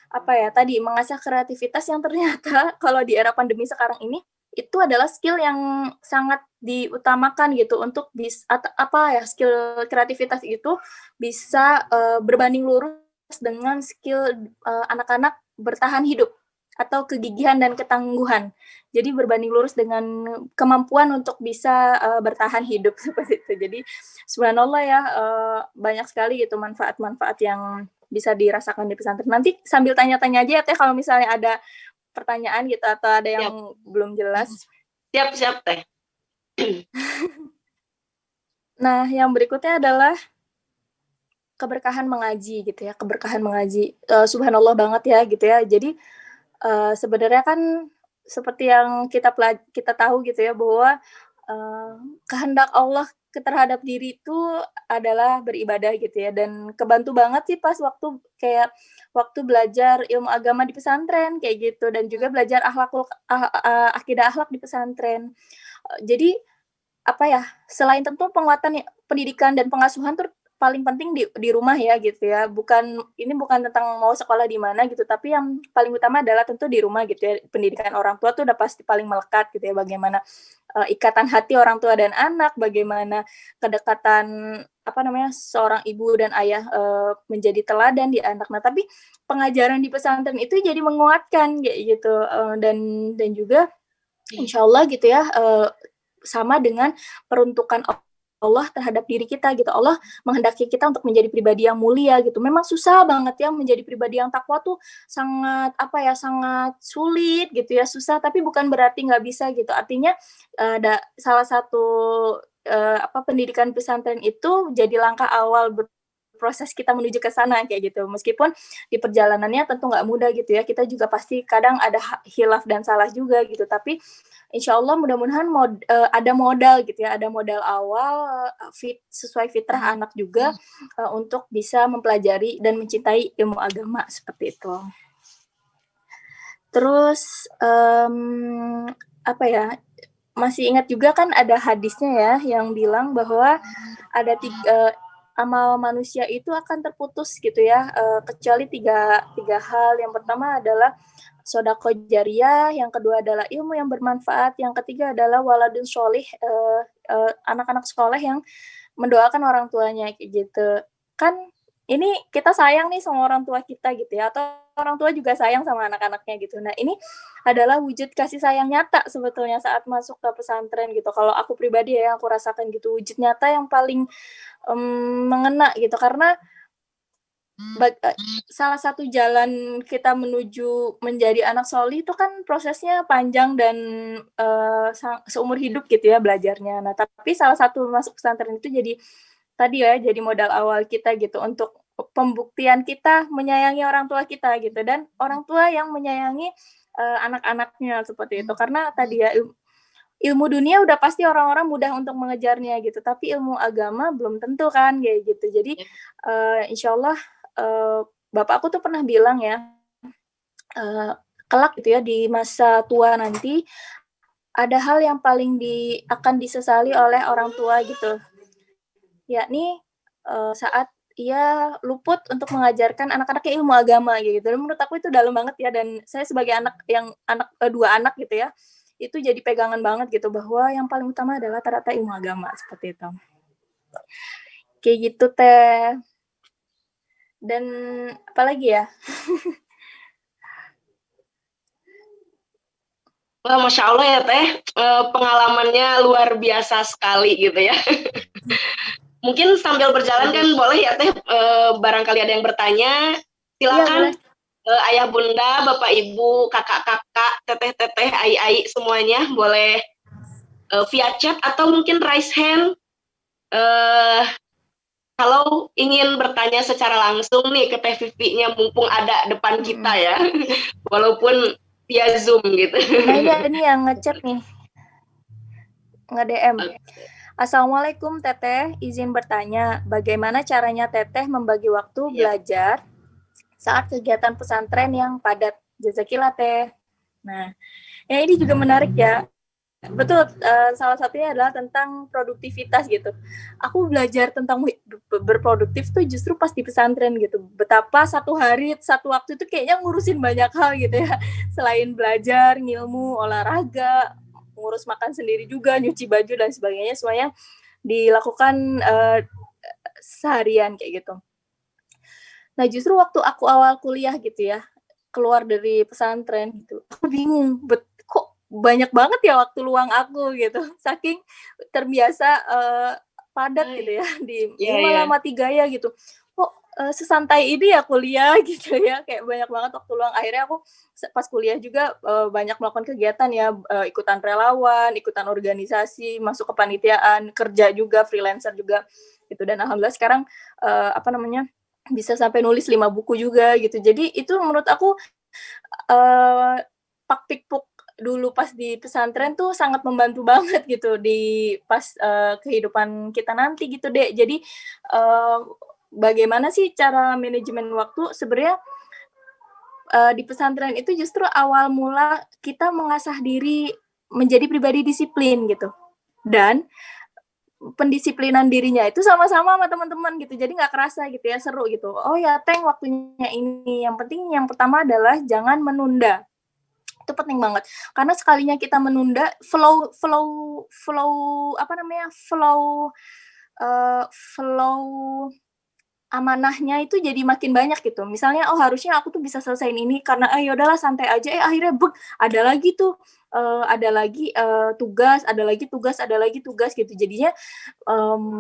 apa ya tadi mengasah kreativitas yang ternyata kalau di era pandemi sekarang ini itu adalah skill yang sangat diutamakan gitu untuk skill kreativitas itu bisa berbanding lurus dengan skill anak-anak bertahan hidup atau kegigihan dan ketangguhan. Jadi berbanding lurus dengan kemampuan untuk bisa bertahan hidup seperti itu. Jadi subhanallah ya banyak sekali gitu manfaat-manfaat yang bisa dirasakan di pesantren. Nanti sambil tanya-tanya aja ya Teh kalau misalnya ada pertanyaan gitu atau ada yang belum jelas. Siap Teh. Nah, yang berikutnya adalah keberkahan mengaji gitu ya, keberkahan mengaji. Subhanallah banget ya gitu ya. Jadi sebenarnya kan seperti yang kita tahu gitu ya bahwa kehendak Allah terhadap diri itu adalah beribadah gitu ya, dan kebantu banget sih pas waktu belajar ilmu agama di pesantren kayak gitu, dan juga belajar akidah akhlak di pesantren. Jadi apa ya, selain tentu penguatan pendidikan dan pengasuhan tuh paling penting di rumah ya gitu ya. Ini bukan tentang mau sekolah di mana gitu, tapi yang paling utama adalah tentu di rumah gitu ya. Pendidikan orang tua tuh udah pasti paling melekat gitu ya. Bagaimana ikatan hati orang tua dan anak, bagaimana kedekatan seorang ibu dan ayah menjadi teladan di anak. Nah, tapi pengajaran di pesantren itu jadi menguatkan kayak gitu, dan juga insya Allah gitu ya, sama dengan peruntukan Allah terhadap diri kita gitu. Allah menghendaki kita untuk menjadi pribadi yang mulia gitu. Memang susah banget ya menjadi pribadi yang takwa tuh sangat sangat sulit gitu ya, susah, tapi bukan berarti nggak bisa gitu. Artinya ada salah satu pendidikan pesantren itu jadi langkah awal proses kita menuju ke sana kayak gitu. Meskipun di perjalanannya tentu nggak mudah gitu ya. Kita juga pasti kadang ada hilaf dan salah juga gitu. Tapi insya Allah mudah-mudahan ada modal gitu ya. Ada modal awal sesuai fitrah anak juga untuk bisa mempelajari dan mencintai ilmu agama seperti itu. Terus masih ingat juga kan ada hadisnya ya yang bilang bahwa ada amal manusia itu akan terputus gitu ya, kecuali tiga hal. Yang pertama adalah sodako jariyah, yang kedua adalah ilmu yang bermanfaat, yang ketiga adalah waladun sholih, anak-anak soleh yang mendoakan orang tuanya kayak gitu. Kan ini kita sayang nih sama orang tua kita gitu ya, atau orang tua juga sayang sama anak-anaknya gitu. Nah, ini adalah wujud kasih sayang nyata sebetulnya saat masuk ke pesantren gitu. Kalau aku pribadi ya, yang aku rasakan gitu, wujud nyata yang paling mengena gitu, karena salah satu jalan kita menuju menjadi anak solih itu kan prosesnya panjang dan seumur hidup gitu ya belajarnya. Nah, tapi salah satu masuk pesantren itu jadi tadi ya, jadi modal awal kita gitu untuk pembuktian kita menyayangi orang tua kita gitu, dan orang tua yang menyayangi anak-anaknya seperti itu. Karena tadi ya, ilmu dunia udah pasti orang-orang mudah untuk mengejarnya gitu, tapi ilmu agama belum tentu kan kayak gitu. Jadi insya Allah bapak aku tuh pernah bilang ya, kelak gitu ya di masa tua nanti ada hal yang paling akan disesali oleh orang tua gitu, yakni saat ia luput untuk mengajarkan anak-anaknya ilmu agama gitu. Dan menurut aku itu dalam banget ya, dan saya sebagai dua anak gitu ya, itu jadi pegangan banget gitu, bahwa yang paling utama adalah ternyata ilmu agama seperti itu. Kayak gitu Teh. Dan apalagi ya? Wah, Masya Allah ya Teh, pengalamannya luar biasa sekali gitu ya. Mungkin sambil berjalan kan boleh ya Teh, barangkali ada yang bertanya, silakan. Ayah bunda, bapak ibu, kakak-kakak, teteh-teteh, ai-ai semuanya boleh via chat atau mungkin raise hand. Kalau ingin bertanya secara langsung nih ke Teh Vivi-nya, mumpung ada depan kita ya, walaupun via Zoom gitu. Nah ini yang ngechat nih, nge-DM. Assalamualaikum Teteh, izin bertanya, bagaimana caranya Teteh membagi waktu belajar saat kegiatan pesantren yang padat? Jazakillah Teh. Nah, ya ini juga menarik ya. Betul, salah satunya adalah tentang produktivitas gitu. Aku belajar tentang berproduktif tuh justru pas di pesantren gitu. Betapa satu hari, satu waktu itu kayaknya ngurusin banyak hal gitu ya. Selain belajar, ngilmu, olahraga, ngurus makan sendiri juga, nyuci baju dan sebagainya, semuanya dilakukan seharian kayak gitu. Nah justru waktu aku awal kuliah gitu ya, keluar dari pesantren gitu, aku bingung, kok banyak banget ya waktu luang aku gitu, saking terbiasa padat gitu ya, di lama 3 ya gitu, kok sesantai ini ya kuliah gitu ya, kayak banyak banget waktu luang. Akhirnya aku pas kuliah juga banyak melakukan kegiatan ya, ikutan relawan, ikutan organisasi, masuk kepanitiaan, kerja juga, freelancer juga gitu. Dan alhamdulillah sekarang bisa sampai nulis 5 buku juga gitu. Jadi itu menurut aku pakpikpuk dulu pas di pesantren tuh sangat membantu banget gitu di pas kehidupan kita nanti gitu deh. Jadi bagaimana sih cara manajemen waktu? Sebenarnya di pesantren itu justru awal mula kita mengasah diri menjadi pribadi disiplin gitu. Dan pendisiplinan dirinya itu sama-sama sama teman-teman gitu, jadi nggak kerasa gitu ya, seru gitu. Oh ya Teng, waktunya ini. Yang penting yang pertama adalah jangan menunda. Itu penting banget, karena sekalinya kita menunda, flow amanahnya itu jadi makin banyak gitu. Misalnya, oh harusnya aku tuh bisa selesaiin ini karena ya udahlah santai aja. Akhirnya ada lagi tuh, tugas, ada lagi tugas gitu. Jadinya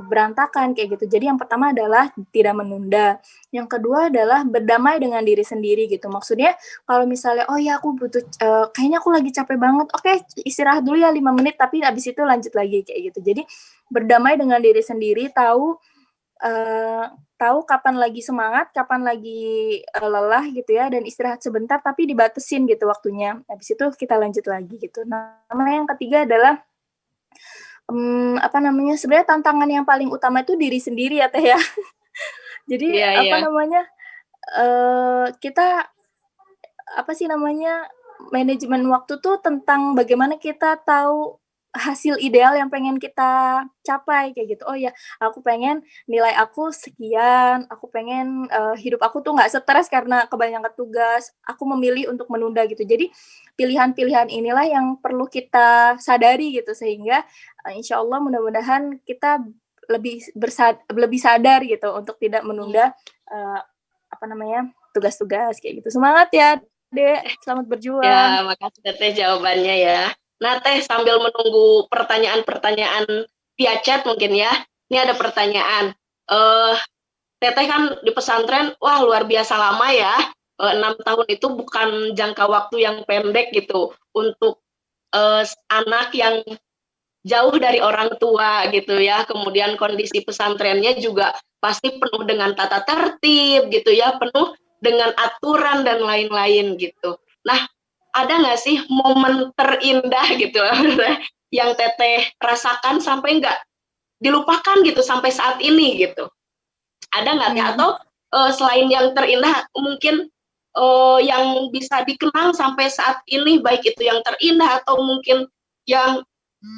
berantakan kayak gitu. Jadi yang pertama adalah tidak menunda. Yang kedua adalah berdamai dengan diri sendiri gitu. Maksudnya kalau misalnya, oh ya aku butuh, kayaknya aku lagi capek banget. Oke, istirahat dulu ya 5 menit, tapi abis itu lanjut lagi kayak gitu. Jadi berdamai dengan diri sendiri, tahu kapan lagi semangat, kapan lagi lelah gitu ya, dan istirahat sebentar tapi dibatesin gitu waktunya. Habis itu kita lanjut lagi gitu. Nah, yang ketiga adalah sebenarnya tantangan yang paling utama itu diri sendiri ya Teh ya. Jadi kita manajemen waktu tuh tentang bagaimana kita tahu hasil ideal yang pengen kita capai kayak gitu. Oh ya, aku pengen nilai aku sekian, aku pengen hidup aku tuh nggak stres karena kebanyakan tugas, aku memilih untuk menunda gitu. Jadi pilihan-pilihan inilah yang perlu kita sadari gitu, sehingga insya Allah mudah-mudahan kita lebih sadar gitu untuk tidak menunda tugas-tugas kayak gitu. Semangat ya Dek, selamat berjuang. Ya, makasih Teteh jawabannya ya. Nah Teh, sambil menunggu pertanyaan-pertanyaan via chat mungkin ya, ini ada pertanyaan. Teteh kan di pesantren, wah luar biasa lama ya, 6 tahun itu bukan jangka waktu yang pendek gitu, untuk anak yang jauh dari orang tua gitu ya, kemudian kondisi pesantrennya juga pasti penuh dengan tata tertib gitu ya, penuh dengan aturan dan lain-lain gitu. Nah, ada nggak sih momen terindah gitu yang Teteh rasakan sampai nggak dilupakan gitu sampai saat ini gitu? Ada nggak ya? Atau selain yang terindah mungkin yang bisa dikenang sampai saat ini, baik itu yang terindah atau mungkin yang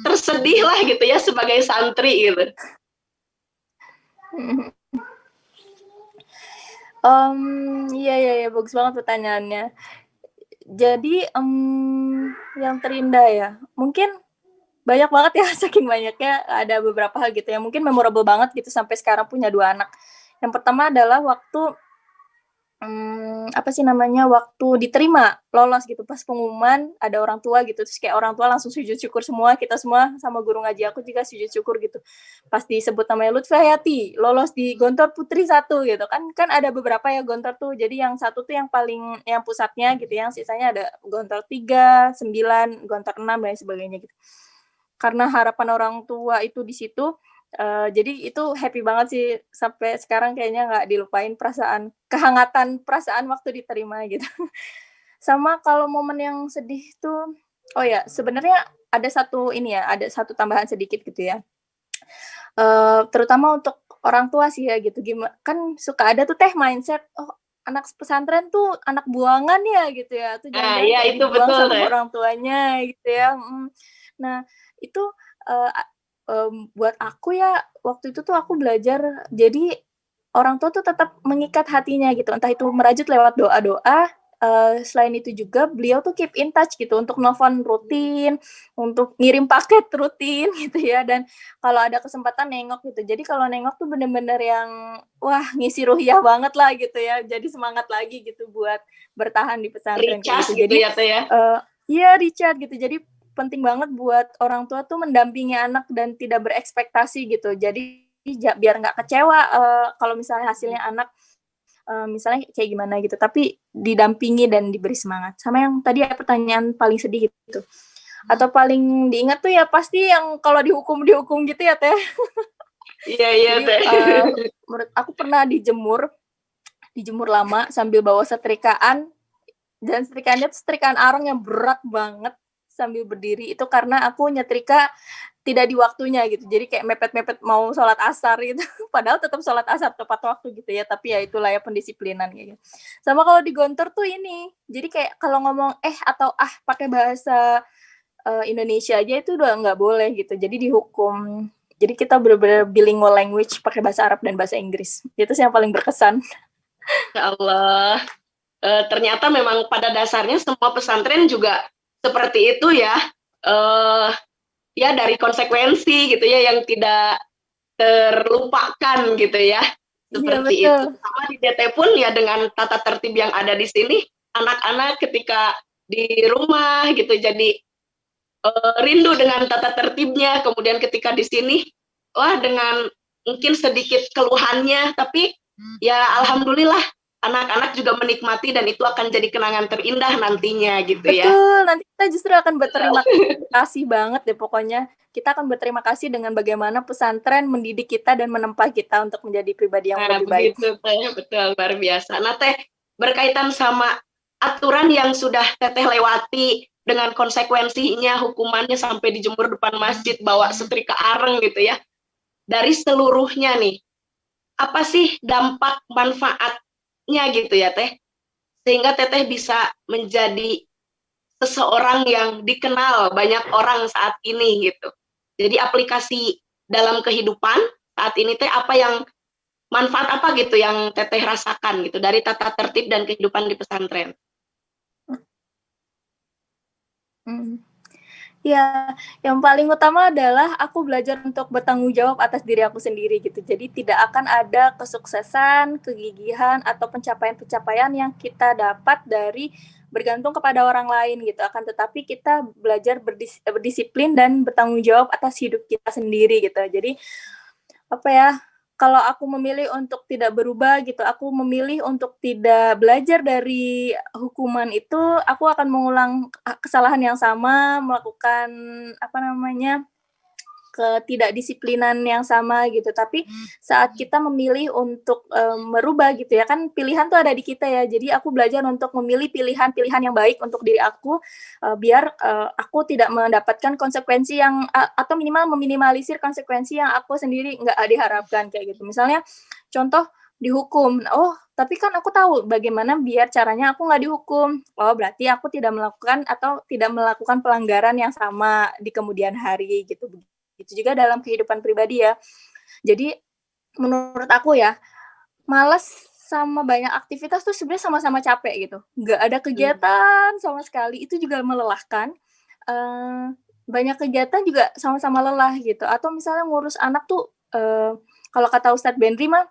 tersedih lah gitu ya sebagai santri gitu. Iya, bagus banget pertanyaannya. Jadi yang terindah ya, mungkin banyak banget ya, saking banyaknya ada beberapa hal gitu yang mungkin memorable banget gitu sampai sekarang punya 2 anak. Yang pertama adalah waktu apa sih namanya, waktu diterima lolos gitu, pas pengumuman ada orang tua gitu, terus kayak orang tua langsung sujud syukur semua, kita semua sama guru ngaji aku juga sujud syukur gitu. Pas disebut namanya Lutfi Hayati, lolos di Gontor Putri 1 gitu kan ada beberapa ya Gontor tuh. Jadi yang satu tuh yang paling yang pusatnya gitu, yang sisanya ada Gontor 3, 9, Gontor 6 dan sebagainya gitu. Karena harapan orang tua itu di situ, jadi itu happy banget sih, sampai sekarang kayaknya nggak dilupain kehangatan perasaan waktu diterima gitu. Sama kalau momen yang sedih tuh, oh ya sebenarnya ada satu tambahan sedikit gitu ya. Terutama untuk orang tua sih ya gitu, kan suka ada tuh mindset, oh anak pesantren tuh anak buangan ya gitu ya, tuh jangan-jangan ya kayak itu dibuang betul sama deh. orang tuanya gitu ya. Nah itu buat aku ya, waktu itu tuh aku belajar, jadi orang tua tuh tetap mengikat hatinya gitu, entah itu merajut lewat doa-doa, selain itu juga beliau tuh keep in touch gitu, untuk nelfon rutin, untuk ngirim paket rutin gitu ya, dan kalau ada kesempatan nengok gitu. Jadi kalau nengok tuh bener-bener yang, wah ngisi ruhiyah banget lah gitu ya, jadi semangat lagi gitu buat bertahan di pesantren kayak Recharge gitu. gitu Jadi ya Teh ya. iya Richard gitu, jadi penting banget buat orang tua tuh mendampingi anak dan tidak berekspektasi gitu. Jadi biar nggak kecewa kalau misalnya hasilnya anak misalnya kayak gimana gitu, tapi didampingi dan diberi semangat. Sama yang tadi ya pertanyaan paling sedih gitu. Atau paling diingat tuh ya pasti yang kalau dihukum gitu ya Teh. Iya Jadi Teh. menurut aku pernah dijemur lama sambil bawa setrikaan, dan setrikaannya tuh setrikaan arang yang berat banget sambil berdiri, itu karena aku nyetrika tidak di waktunya gitu, jadi kayak mepet-mepet mau sholat asar gitu, padahal tetap sholat asar tepat waktu gitu ya, tapi ya itulah ya pendisiplinan kayak gitu. Sama kalau di Gontor tuh ini, jadi kayak kalau ngomong atau pakai bahasa Indonesia aja itu udah nggak boleh gitu, jadi dihukum. Jadi kita benar-benar bilingual language pakai bahasa Arab dan bahasa Inggris, itu sih yang paling berkesan. Ya Allah. Ternyata memang pada dasarnya semua pesantren juga seperti itu ya. Ya dari konsekuensi gitu ya yang tidak terlupakan gitu ya. Seperti Iya, itu. Sama di DT pun ya dengan tata tertib yang ada di sini, anak-anak ketika di rumah gitu jadi rindu dengan tata tertibnya, kemudian ketika di sini wah dengan mungkin sedikit keluhannya, tapi ya alhamdulillah anak-anak juga menikmati dan itu akan jadi kenangan terindah nantinya gitu ya. Betul, nanti kita justru akan berterima kasih banget deh pokoknya. Kita akan berterima kasih dengan bagaimana pesantren mendidik kita dan menempa kita untuk menjadi pribadi yang lebih baik. Betul, luar biasa. Nah Teh, berkaitan sama aturan yang sudah Teteh lewati dengan konsekuensinya, hukumannya sampai dijemur depan masjid, bawa setrika areng gitu ya. Dari seluruhnya nih, apa sih dampak manfaatnya gitu ya Teh? Sehingga Teteh bisa menjadi seseorang yang dikenal banyak orang saat ini gitu. Jadi aplikasi dalam kehidupan saat ini Teh apa yang manfaat apa gitu yang Teteh rasakan gitu dari tata tertib dan kehidupan di pesantren? Ya, yang paling utama adalah aku belajar untuk bertanggung jawab atas diri aku sendiri gitu. Jadi tidak akan ada kesuksesan, kegigihan, atau pencapaian-pencapaian yang kita dapat dari bergantung kepada orang lain gitu. Akan tetapi kita belajar berdisiplin dan bertanggung jawab atas hidup kita sendiri gitu. Jadi apa ya, kalau aku memilih untuk tidak berubah gitu, aku memilih untuk tidak belajar dari hukuman itu, aku akan mengulang kesalahan yang sama, melakukan ketidakdisiplinan yang sama gitu. Tapi saat kita memilih untuk merubah gitu ya, kan pilihan tuh ada di kita ya. Jadi aku belajar untuk memilih pilihan-pilihan yang baik untuk diri aku, biar aku tidak mendapatkan konsekuensi yang atau minimal meminimalisir konsekuensi yang aku sendiri nggak diharapkan kayak gitu. Misalnya contoh dihukum, tapi kan aku tahu bagaimana biar caranya aku nggak dihukum. Oh berarti aku tidak melakukan pelanggaran yang sama di kemudian hari gitu. Itu juga dalam kehidupan pribadi ya. Jadi menurut aku ya, malas sama banyak aktivitas tuh sebenarnya sama-sama capek gitu. Nggak ada kegiatan sama sekali, itu juga melelahkan. Banyak kegiatan juga sama-sama lelah gitu. Atau misalnya ngurus anak tuh, kalau kata Ustadz Benri mah,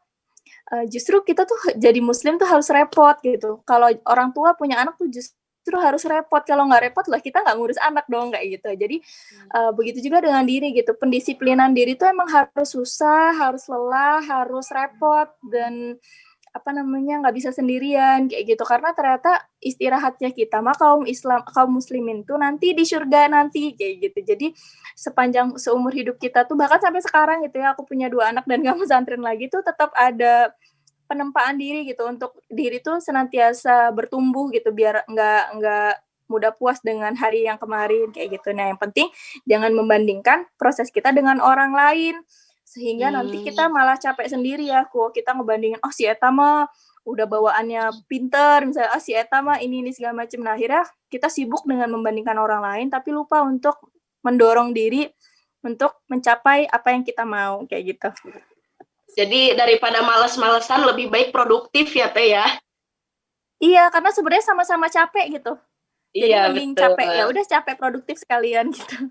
justru kita tuh jadi muslim tuh harus repot gitu. Kalau orang tua punya anak tuh justru harus repot. Kalau nggak repot lah kita nggak ngurus anak dong, kayak gitu. Jadi begitu juga dengan diri gitu. Pendisiplinan diri tuh emang harus susah, harus lelah, harus repot, dan nggak bisa sendirian kayak gitu, karena ternyata istirahatnya kita mah kaum muslimin tuh nanti di surga nanti kayak gitu. Jadi sepanjang seumur hidup kita tuh, bahkan sampai sekarang gitu ya, aku punya 2 anak dan gak pesantren lagi tuh, tetap ada penempaan diri gitu untuk diri tuh senantiasa bertumbuh gitu, biar nggak mudah puas dengan hari yang kemarin kayak gitu. Nah, yang penting jangan membandingkan proses kita dengan orang lain, sehingga nanti kita malah capek sendiri ya, kita ngebandingin, si Eta mah udah bawaannya pinter, misalnya, si Eta mah ini segala macam. Nah, akhirnya kita sibuk dengan membandingkan orang lain, tapi lupa untuk mendorong diri untuk mencapai apa yang kita mau, kayak gitu. Jadi daripada males-malesan, lebih baik produktif ya Teh ya? Iya, karena sebenarnya sama-sama capek gitu. Jadi Iya, mending betul. capek, ya udah capek produktif sekalian gitu.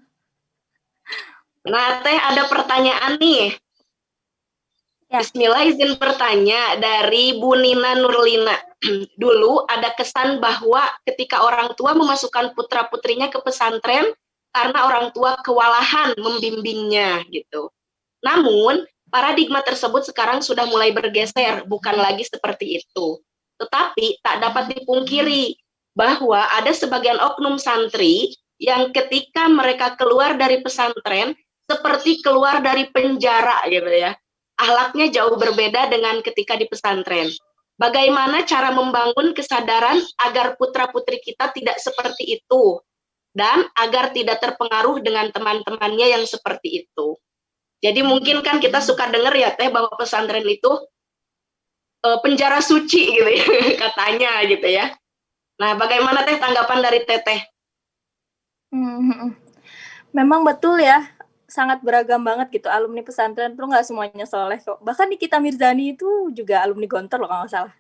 Nah, Teh ada pertanyaan nih. Ya. Bismillah, izin bertanya dari Bu Nina Nurlina. Dulu ada kesan bahwa ketika orang tua memasukkan putra-putrinya ke pesantren karena orang tua kewalahan membimbingnya gitu. Namun, paradigma tersebut sekarang sudah mulai bergeser, bukan lagi seperti itu. Tetapi tak dapat dipungkiri bahwa ada sebagian oknum santri yang ketika mereka keluar dari pesantren seperti keluar dari penjara gitu ya. Akhlaknya jauh berbeda dengan ketika di pesantren. Bagaimana cara membangun kesadaran agar putra-putri kita tidak seperti itu dan agar tidak terpengaruh dengan teman-temannya yang seperti itu. Jadi mungkin kan kita suka dengar ya Teh bahwa pesantren itu penjara suci gitu ya katanya gitu ya. Nah, bagaimana Teh tanggapan dari Teteh? Memang betul ya, sangat beragam banget gitu alumni pesantren tuh, nggak semuanya soleh kok. Bahkan di Kita Mirzani itu juga alumni Gontor loh kalau nggak salah.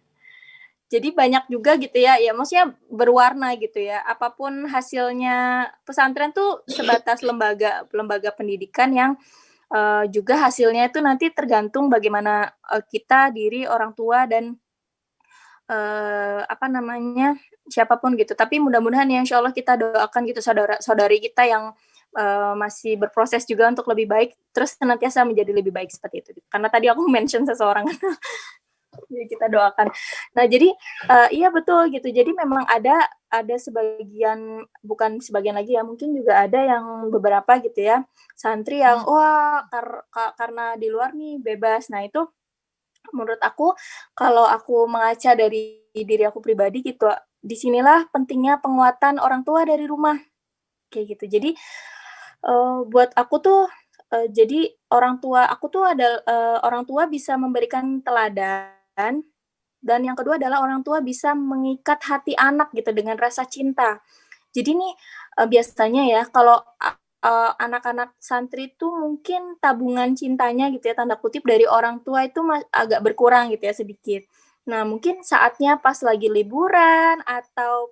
Jadi banyak juga gitu ya, maksudnya berwarna gitu ya. Apapun hasilnya, pesantren tuh sebatas lembaga pendidikan yang juga hasilnya itu nanti tergantung bagaimana kita, diri, orang tua, dan siapapun gitu. Tapi mudah-mudahan ya insya Allah kita doakan gitu saudara-saudari kita yang masih berproses juga untuk lebih baik, terus senantiasa menjadi lebih baik seperti itu. Karena tadi aku mention seseorang, jadi kita doakan. Nah, jadi iya betul gitu. Jadi memang ada sebagian, bukan sebagian lagi ya, mungkin juga ada yang beberapa gitu ya, santri yang karena di luar nih bebas. Nah, itu menurut aku, kalau aku mengaca dari diri aku pribadi gitu, disinilah pentingnya penguatan orang tua dari rumah kayak gitu. Jadi buat aku tuh jadi orang tua aku tuh orang tua bisa memberikan teladan, dan yang kedua adalah orang tua bisa mengikat hati anak gitu dengan rasa cinta. Jadi nih biasanya ya kalau anak-anak santri itu mungkin tabungan cintanya gitu ya, tanda kutip, dari orang tua itu agak berkurang gitu ya, sedikit. Nah, mungkin saatnya pas lagi liburan atau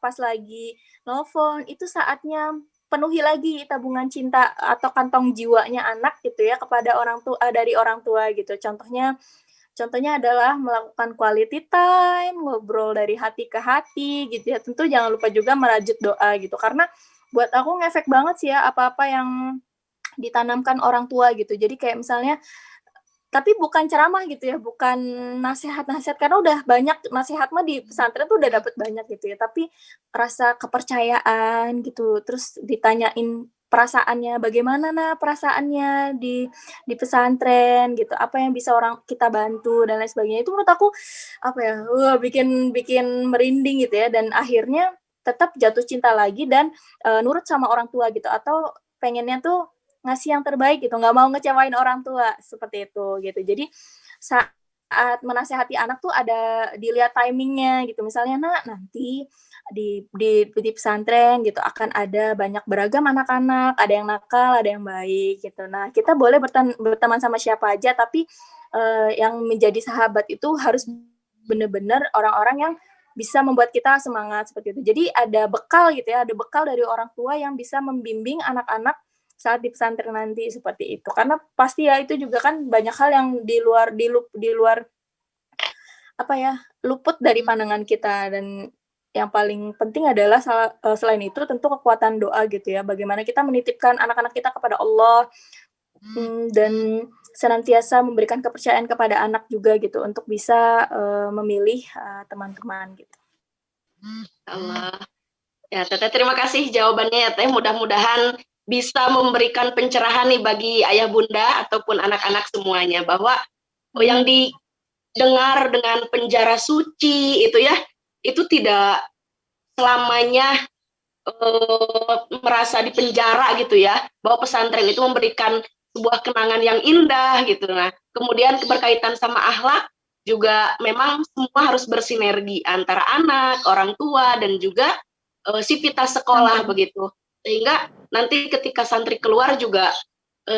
pas lagi nelfon, itu saatnya penuhi lagi tabungan cinta atau kantong jiwanya anak gitu ya kepada dari orang tua gitu. Contohnya adalah melakukan quality time, ngobrol dari hati ke hati gitu ya. Tentu jangan lupa juga merajut doa gitu, karena buat aku ngefek banget sih ya apa-apa yang ditanamkan orang tua gitu. Jadi kayak misalnya, tapi bukan ceramah gitu ya, bukan nasihat-nasihat, karena udah banyak nasihat mah di pesantren tuh udah dapet banyak gitu ya, tapi rasa kepercayaan gitu, terus ditanyain perasaannya, bagaimana perasaannya di pesantren gitu, apa yang bisa kita bantu dan lain sebagainya. Itu menurut aku bikin merinding gitu ya, dan akhirnya tetap jatuh cinta lagi dan nurut sama orang tua gitu, atau pengennya tuh ngasih yang terbaik gitu, nggak mau ngecewain orang tua seperti itu gitu. Jadi saat menasehati anak tuh ada dilihat timingnya gitu. Misalnya, nanti di pesantren gitu akan ada banyak beragam anak-anak, ada yang nakal, ada yang baik gitu. Nah, kita boleh berteman sama siapa aja, tapi yang menjadi sahabat itu harus benar-benar orang-orang yang bisa membuat kita semangat seperti itu. Jadi ada bekal gitu ya, ada bekal dari orang tua yang bisa membimbing anak-anak saat di pesantren nanti seperti itu. Karena pasti ya itu juga kan banyak hal yang di luar luput dari pandangan kita. Dan yang paling penting adalah selain itu tentu kekuatan doa gitu ya. Bagaimana kita menitipkan anak-anak kita kepada Allah, dan senantiasa memberikan kepercayaan kepada anak juga gitu untuk bisa memilih teman-teman gitu. Allah. Ya, Teteh terima kasih jawabannya ya Teh. Mudah-mudahan bisa memberikan pencerahan nih bagi ayah bunda ataupun anak-anak semuanya bahwa yang didengar dengan penjara suci itu ya, itu tidak selamanya merasa dipenjara gitu ya, bahwa pesantren itu memberikan sebuah kenangan yang indah gitu. Nah, kemudian berkaitan sama akhlak juga memang semua harus bersinergi antara anak, orang tua, dan juga sivitas sekolah begitu. Sehingga nanti ketika santri keluar juga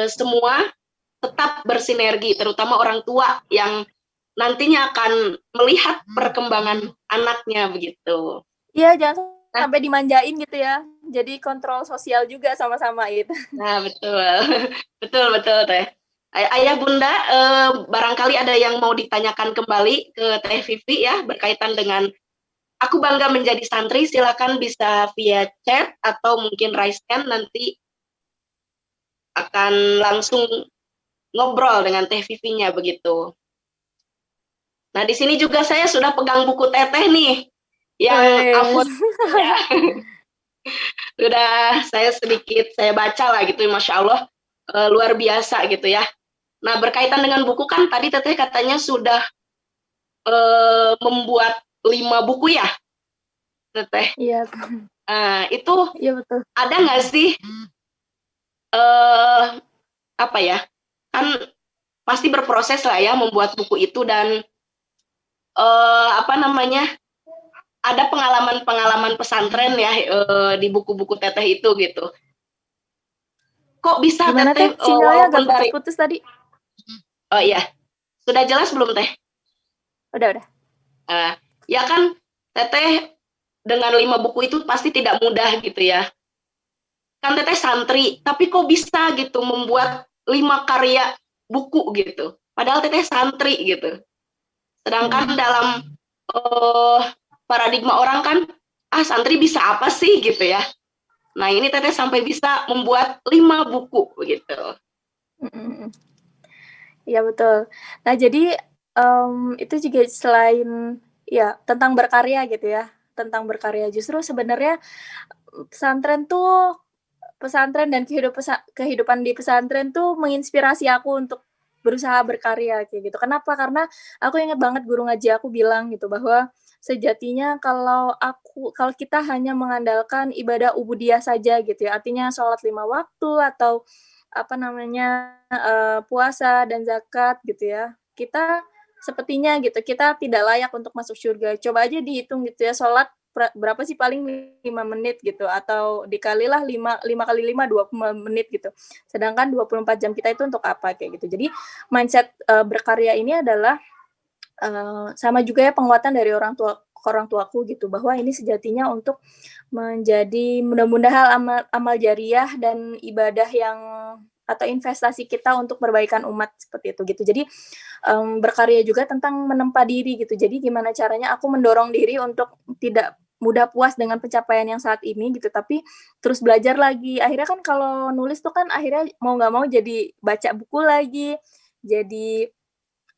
semua tetap bersinergi, terutama orang tua yang nantinya akan melihat perkembangan anaknya begitu. Iya, jangan sampai dimanjain gitu ya. Jadi kontrol sosial juga sama-sama gitu. Nah, betul. betul Teh. Ayah bunda, barangkali ada yang mau ditanyakan kembali ke Teh Vivi ya, berkaitan dengan aku bangga menjadi santri. Silakan bisa via chat atau mungkin raise hand, nanti akan langsung ngobrol dengan Teh Vivinya begitu. Nah, di sini juga saya sudah pegang buku Teteh nih, yang Afon ya. Sudah saya baca lah gitu, Masya Allah, luar biasa gitu ya. Nah, berkaitan dengan buku kan tadi Teteh katanya sudah membuat 5 buku ya, Teteh? Iya. Itu iya betul. ada nggak sih apa ya? Kan pasti berproses lah ya membuat buku itu, dan ada pengalaman-pengalaman pesantren ya di buku-buku Teteh itu gitu. Kok bisa Gimana Teteh sinyalnya agak walaupun dari putus-putus tadi? Oh iya, sudah jelas belum Teh? Udah. Ya kan Teteh dengan 5 buku itu pasti tidak mudah gitu ya. Kan Teteh santri, tapi kok bisa gitu membuat 5 karya buku gitu. Padahal Teteh santri gitu. Sedangkan dalam paradigma orang kan, santri bisa apa sih gitu ya. Nah, ini Teteh sampai bisa membuat 5 buku begitu. Iya betul. Nah, jadi itu juga selain ya tentang berkarya gitu ya, tentang berkarya. Justru sebenarnya pesantren dan kehidupan di pesantren tuh menginspirasi aku untuk berusaha berkarya kayak gitu. Kenapa? Karena aku ingat banget guru ngaji aku bilang gitu bahwa sejatinya kalau kita hanya mengandalkan ibadah ubudiyah saja gitu ya, artinya sholat 5 waktu atau puasa dan zakat gitu ya, kita sepertinya gitu kita tidak layak untuk masuk surga. Coba aja dihitung gitu ya, sholat berapa sih, paling 5 menit gitu, atau dikalilah 5 kali 5 20 menit gitu. Sedangkan 24 jam kita itu untuk apa kayak gitu. Jadi mindset berkarya ini adalah sama juga ya penguatan dari orang tuaku gitu, bahwa ini sejatinya untuk menjadi mudah-mudahan amal jariah dan ibadah yang atau investasi kita untuk perbaikan umat seperti itu gitu. Jadi berkarya juga tentang menempa diri gitu. Jadi gimana caranya aku mendorong diri untuk tidak mudah puas dengan pencapaian yang saat ini gitu, tapi terus belajar lagi. Akhirnya kan kalau nulis tuh kan akhirnya mau nggak mau jadi baca buku lagi, jadi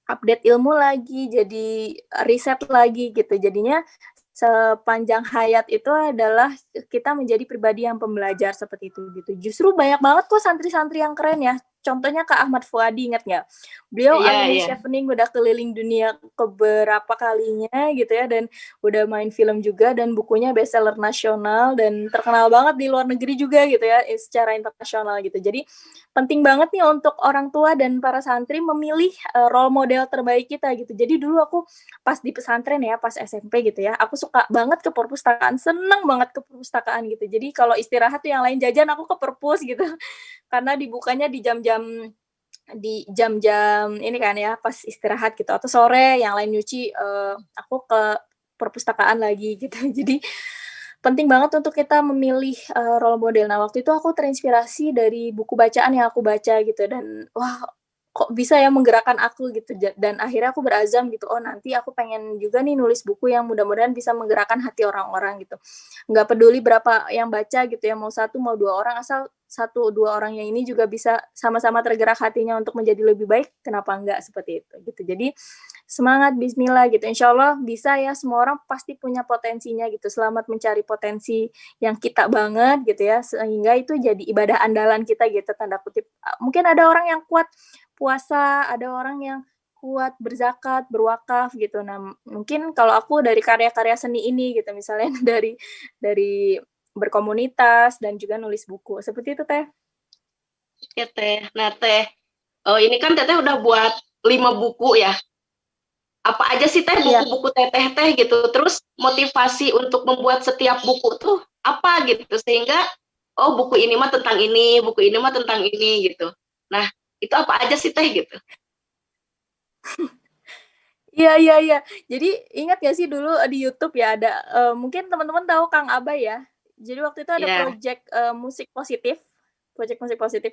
update ilmu lagi, jadi riset lagi gitu. Jadinya sepanjang hayat itu adalah kita menjadi pribadi yang pembelajar seperti itu gitu. Justru banyak banget kok santri-santri yang keren ya. Contohnya Kak Ahmad Fuadi, ingat nggak? Beliau alumni Chevening, udah keliling dunia keberapa kalinya gitu ya, dan udah main film juga, dan bukunya bestseller nasional dan terkenal banget di luar negeri juga gitu ya, secara internasional gitu. Jadi penting banget nih untuk orang tua dan para santri memilih role model terbaik kita gitu. Jadi dulu aku pas di pesantren ya, pas SMP gitu ya, aku suka banget ke perpustakaan, seneng banget ke perpustakaan gitu. Jadi kalau istirahat tuh yang lain jajan, aku ke perpus gitu. Karena dibukanya di jam-jam ini kan ya, pas istirahat gitu, atau sore yang lain nyuci, aku ke perpustakaan lagi gitu. Jadi penting banget untuk kita memilih role model. Nah, waktu itu aku terinspirasi dari buku bacaan yang aku baca gitu, dan wah, kok bisa ya menggerakkan aku gitu. Dan akhirnya aku berazam gitu, oh nanti aku pengen juga nih nulis buku yang mudah-mudahan bisa menggerakkan hati orang-orang gitu. Nggak peduli berapa yang baca gitu ya, mau 1 mau 2 orang, asal 1 2 orang yang ini juga bisa sama-sama tergerak hatinya untuk menjadi lebih baik, kenapa enggak, seperti itu gitu. Jadi semangat, bismillah gitu, insya Allah bisa ya, semua orang pasti punya potensinya gitu. Selamat mencari potensi yang kita banget gitu ya, sehingga itu jadi ibadah andalan kita gitu, tanda kutip. Mungkin ada orang yang kuat puasa, ada orang yang kuat berzakat, berwakaf gitu. Nah, mungkin kalau aku dari karya-karya seni ini gitu, misalnya dari berkomunitas dan juga nulis buku. Seperti itu, Teh. Oke, Teh. Nah, Teh, ini kan Teteh udah buat 5 buku ya. Apa aja sih Teh buku-buku Teteh Teh gitu? Terus motivasi untuk membuat setiap buku tuh apa gitu? Sehingga, oh buku ini mah tentang ini, buku ini mah tentang ini gitu. Nah, itu apa aja sih Teh gitu? Iya. Jadi ingat gak sih dulu di YouTube ya ada, mungkin teman-teman tahu Kang Abay ya. Jadi waktu itu ada project musik positif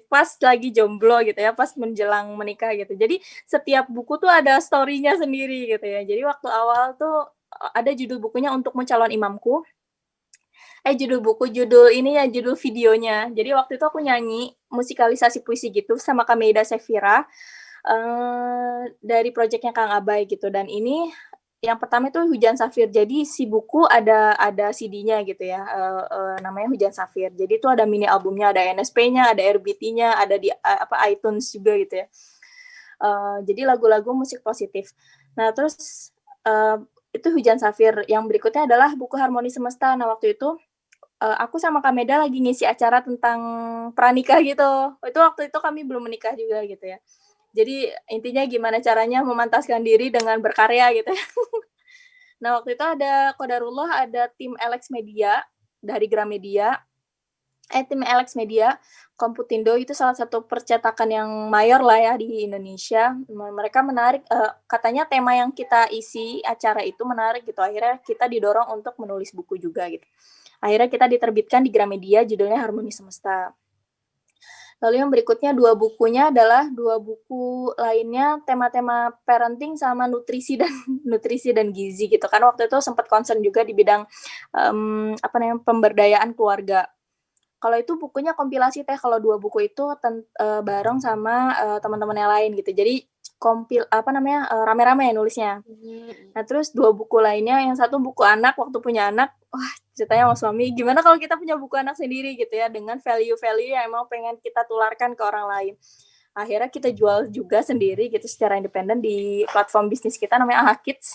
pas lagi jomblo gitu ya, pas menjelang menikah gitu. Jadi setiap buku tuh ada story-nya sendiri gitu ya. Jadi waktu awal tuh ada judul bukunya Untuk Mencalon Imamku. Judul videonya. Jadi waktu itu aku nyanyi musikalisasi puisi gitu sama Kameida Sefira dari proyeknya Kang Abay gitu. Dan ini yang pertama itu Hujan Safir. Jadi si buku ada CD-nya gitu ya, namanya Hujan Safir. Jadi itu ada mini albumnya, ada NSP-nya, ada RBT-nya, ada di iTunes juga gitu ya. Jadi lagu-lagu musik positif. Nah terus itu Hujan Safir. Yang berikutnya adalah buku Harmoni Semesta. Nah waktu itu aku sama Kameda lagi ngisi acara tentang pranikah gitu. Itu waktu itu kami belum menikah juga gitu ya. Jadi intinya gimana caranya memantaskan diri dengan berkarya gitu ya. Nah waktu itu ada Qadarullah, ada tim Alex Media dari Gramedia, tim Alex Media, Komputindo itu salah satu percetakan yang mayor lah ya di Indonesia. Mereka menarik, katanya tema yang kita isi acara itu menarik gitu. Akhirnya kita didorong untuk menulis buku juga gitu. Akhirnya kita diterbitkan di Gramedia, judulnya Harmoni Semesta. Lalu yang berikutnya 2 bukunya adalah 2 buku lainnya tema-tema parenting sama nutrisi dan gizi gitu. Karena waktu itu sempat concern juga di bidang pemberdayaan keluarga. Kalau itu bukunya kompilasi Teh, kalau 2 buku itu bareng sama teman-teman yang lain gitu. Jadi rame-rame ya nulisnya. Nah terus 2 buku lainnya, yang satu buku anak, waktu punya anak, wah ceritanya sama suami, gimana kalau kita punya buku anak sendiri gitu ya, dengan value-value yang emang pengen kita tularkan ke orang lain. Akhirnya kita jual juga sendiri gitu secara independen di platform bisnis kita namanya AHA Kids.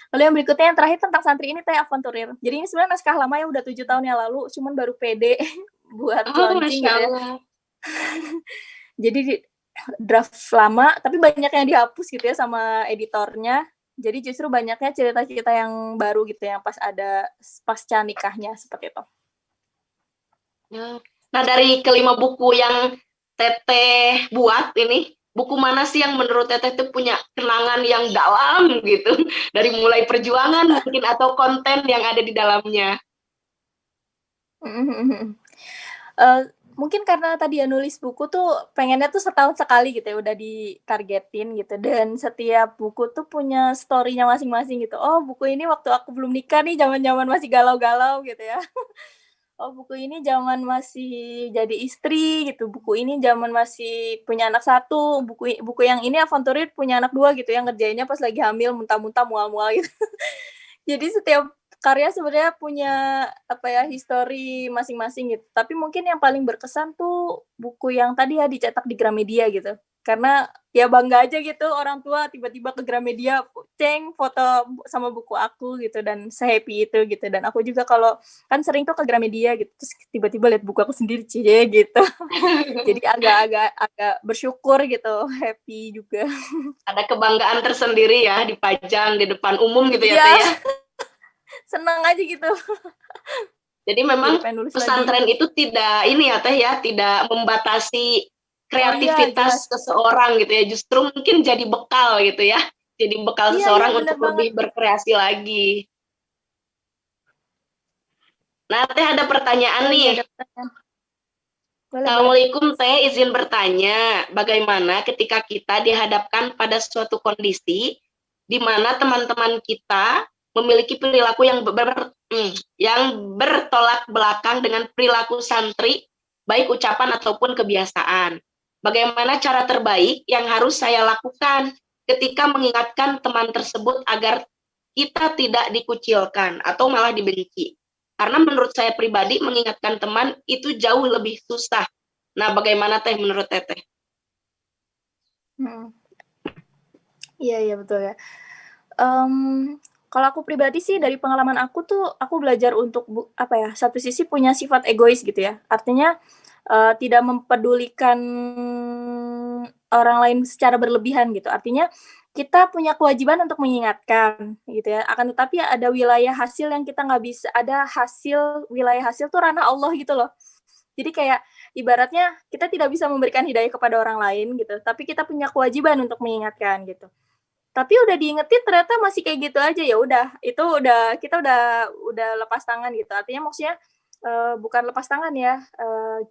Lalu yang berikutnya yang terakhir tentang santri ini Teh Avanturir. Jadi ini sebenarnya naskah lama ya, udah 7 tahun yang lalu, cuman baru pede buat launching gitu ya. Jadi draft lama, tapi banyak yang dihapus gitu ya sama editornya. Jadi justru banyaknya cerita-cerita yang baru gitu yang pasca nikahnya seperti itu. Nah dari kelima buku yang Teteh buat ini, buku mana sih yang menurut Teteh itu punya kenangan yang dalam gitu? Dari mulai perjuangan mungkin atau konten yang ada di dalamnya? Mungkin karena tadi ya nulis buku tuh pengennya tuh setahun sekali gitu ya, udah ditargetin gitu. Dan setiap buku tuh punya story-nya masing-masing gitu. Oh buku ini waktu aku belum nikah nih, zaman-zaman masih galau-galau gitu ya. Oh buku ini zaman masih jadi istri gitu. Buku ini zaman masih punya anak 1. Buku yang ini Avanturir punya anak 2 gitu, yang ngerjainnya pas lagi hamil, muntah-muntah, mual-mual gitu. Jadi setiap karya sebenarnya punya histori masing-masing gitu. Tapi mungkin yang paling berkesan tuh buku yang tadi ya dicetak di Gramedia gitu. Karena ya bangga aja gitu, orang tua tiba-tiba ke Gramedia, foto sama buku aku gitu, dan se-happy itu gitu. Dan aku juga kalau kan sering tuh ke Gramedia gitu, terus tiba-tiba lihat buku aku sendiri gitu. Jadi agak bersyukur gitu, happy juga. Ada kebanggaan tersendiri ya, dipajang di depan umum gitu ya Teh ya. Senang aja gitu. Jadi memang pesantren itu tidak ini ya Teh ya, tidak membatasi kreativitas seseorang gitu ya, justru mungkin jadi bekal gitu ya, jadi bekal seseorang untuk lebih berkreasi lagi. Nah Teh ada pertanyaan nih. Boleh. Assalamualaikum Teh, izin bertanya, bagaimana ketika kita dihadapkan pada suatu kondisi di mana teman-teman kita memiliki perilaku yang bertolak belakang dengan perilaku santri, baik ucapan ataupun kebiasaan. Bagaimana cara terbaik yang harus saya lakukan ketika mengingatkan teman tersebut agar kita tidak dikucilkan atau malah dibenci? Karena menurut saya pribadi mengingatkan teman itu jauh lebih susah. Nah, bagaimana Teh menurut Teteh? Iya betul ya. Kalau aku pribadi sih dari pengalaman aku tuh aku belajar untuk satu sisi punya sifat egois gitu ya. Artinya tidak mempedulikan orang lain secara berlebihan gitu. Artinya kita punya kewajiban untuk mengingatkan gitu ya. Akan tetapi ada wilayah hasil yang kita nggak bisa, wilayah hasil tuh ranah Allah gitu loh. Jadi kayak ibaratnya kita tidak bisa memberikan hidayah kepada orang lain gitu, tapi kita punya kewajiban untuk mengingatkan gitu. Tapi udah diingetin ternyata masih kayak gitu aja, ya udah, itu kita udah lepas tangan gitu. Artinya maksudnya bukan lepas tangan ya,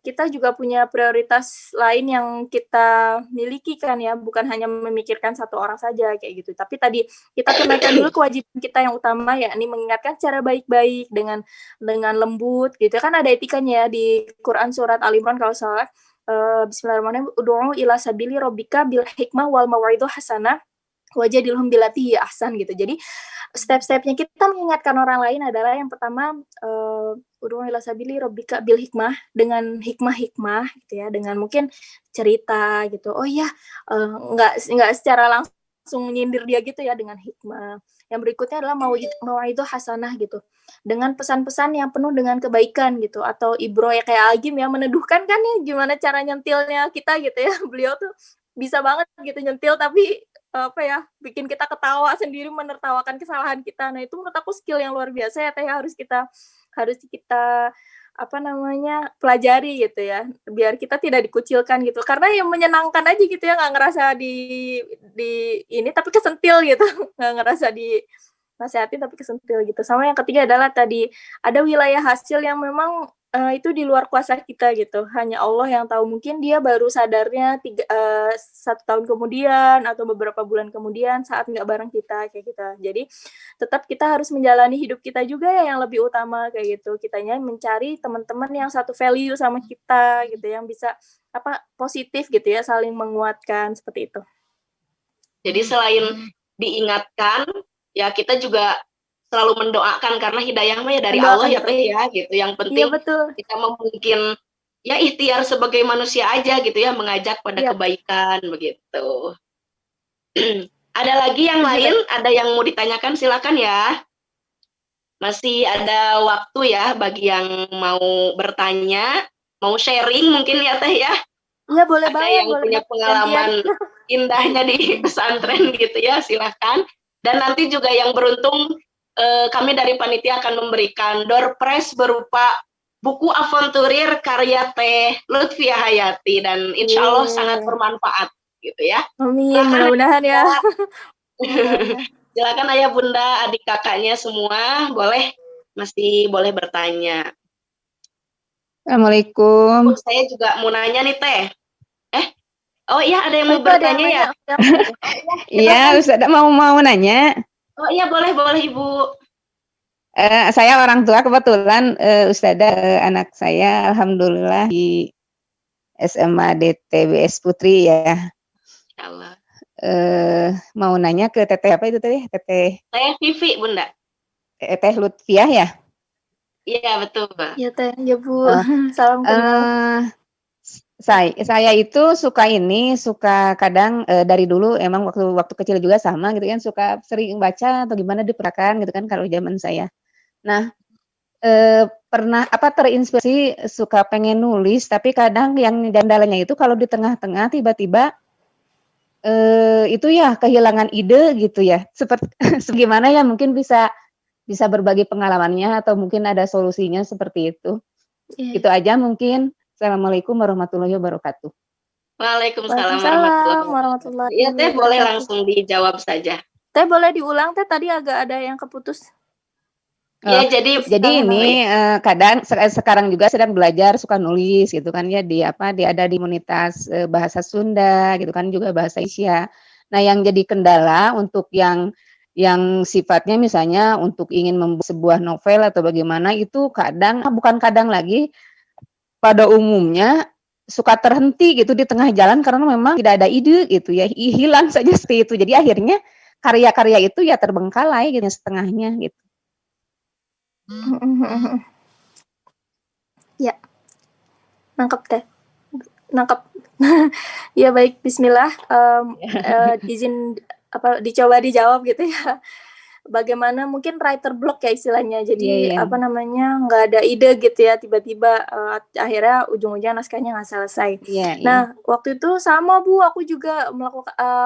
kita juga punya prioritas lain yang kita miliki kan ya, bukan hanya memikirkan satu orang saja kayak gitu. Tapi tadi kita tunaikan dulu kewajiban kita yang utama, yakni mengingatkan secara baik-baik dengan lembut gitu. Kan ada etikanya ya di Quran surat Al Imran kalau salah. Bismillahirrahmanirrahim. Ud'u ila sabili rabbika bil hikmah wal mau'izah hasanah wajadilhum billati ahsan gitu. Jadi step-stepnya kita mengingatkan orang lain adalah yang pertama ud'u ila sabili rabbika bil hikmah, dengan hikmah gitu ya, dengan mungkin cerita gitu. Oh iya, enggak secara langsung nyindir dia gitu ya, dengan hikmah. Yang berikutnya adalah mau'izah hasanah gitu. Dengan pesan-pesan yang penuh dengan kebaikan gitu, atau ibro ya kayak Agim ya, meneduhkan kan ya gimana cara nyentilnya kita gitu ya. Beliau tuh bisa banget gitu nyentil tapi bikin kita ketawa sendiri, menertawakan kesalahan kita. Nah, itu menurut aku skill yang luar biasa ya Teh, harus kita pelajari gitu ya, biar kita tidak dikucilkan gitu. Karena yang menyenangkan aja gitu ya, nggak ngerasa di ini tapi kesentil gitu, nggak ngerasa di nasihatin tapi kesentil gitu. Sama yang ketiga adalah tadi ada wilayah hasil yang memang itu di luar kuasa kita gitu. Hanya Allah yang tahu. Mungkin dia baru sadarnya 1 tahun kemudian atau beberapa bulan kemudian saat nggak bareng kita kayak gitu. Jadi tetap kita harus menjalani hidup kita juga ya yang lebih utama kayak gitu. Kitanya mencari teman-teman yang satu value sama kita gitu, yang bisa positif gitu ya, saling menguatkan seperti itu. Jadi selain diingatkan, ya kita juga selalu mendoakan karena hidayahnya dari Allah ya Teh ya gitu. Yang penting kita mungkin ya ikhtiar sebagai manusia aja gitu ya, mengajak pada kebaikan begitu. Ada lagi yang lain, ada yang mau ditanyakan silakan ya. Masih ada waktu ya bagi yang mau bertanya, mau sharing mungkin ya Teh ya. Iya boleh ada banget. Yang punya pengalaman indahnya di pesantren gitu ya, silakan. Dan nanti juga yang beruntung kami dari panitia akan memberikan door prize berupa buku aventurir karya Teh Lutfiah Hayati, dan insya Allah sangat bermanfaat gitu ya. Amin, mudah-mudahan ya. Silakan ayah bunda, adik kakaknya semua masih boleh bertanya. Assalamualaikum. Saya juga mau nanya nih Teh. Oh iya, ada yang mau bertanya ya? Iya, Ustazah mau nanya. Oh iya, boleh Ibu. Saya orang tua kebetulan, Ustazah, anak saya alhamdulillah di SMA DTBS Putri ya. Allah. Mau nanya ke Teteh apa itu Teh? Teteh Vivi, Bunda. Teh Lutfiah ya? Iya, betul, Mbak. Iya Teh, ya Bu. Salam kenal. Saya itu suka kadang dari dulu emang waktu kecil juga sama gitu kan, suka sering baca atau gimana diperhatikan gitu kan kalau zaman saya. Nah, pernah terinspirasi suka pengen nulis, tapi kadang yang jandalanya itu kalau di tengah-tengah tiba-tiba itu ya kehilangan ide gitu ya. Seperti gimana ya, mungkin bisa berbagi pengalamannya atau mungkin ada solusinya seperti itu. Itu aja mungkin. Assalamualaikum warahmatullahi wabarakatuh. Waalaikumsalam warahmatullahi wabarakatuh. Iya Teh, boleh langsung dijawab saja. Teh boleh diulang Teh, tadi agak ada yang keputus. Ya, jadi Jadi ini kadang sekarang juga sedang belajar suka nulis gitu kan ya di dia ada di komunitas bahasa Sunda gitu kan juga bahasa Indonesia. Nah, yang jadi kendala untuk yang sifatnya misalnya untuk ingin membuat sebuah novel atau bagaimana itu bukan kadang lagi pada umumnya suka terhenti gitu di tengah jalan karena memang tidak ada ide gitu ya, hilang saja seperti itu. Jadi akhirnya karya-karya itu ya terbengkalai gitu setengahnya gitu. Ya, nangkep teh. Nangkep. Ya baik, bismillah. Izin dicoba dijawab gitu ya. Bagaimana mungkin writer block ya istilahnya. Jadi nggak ada ide gitu ya, tiba-tiba akhirnya ujung-ujungnya naskahnya nggak selesai. Nah, waktu itu sama Bu, aku juga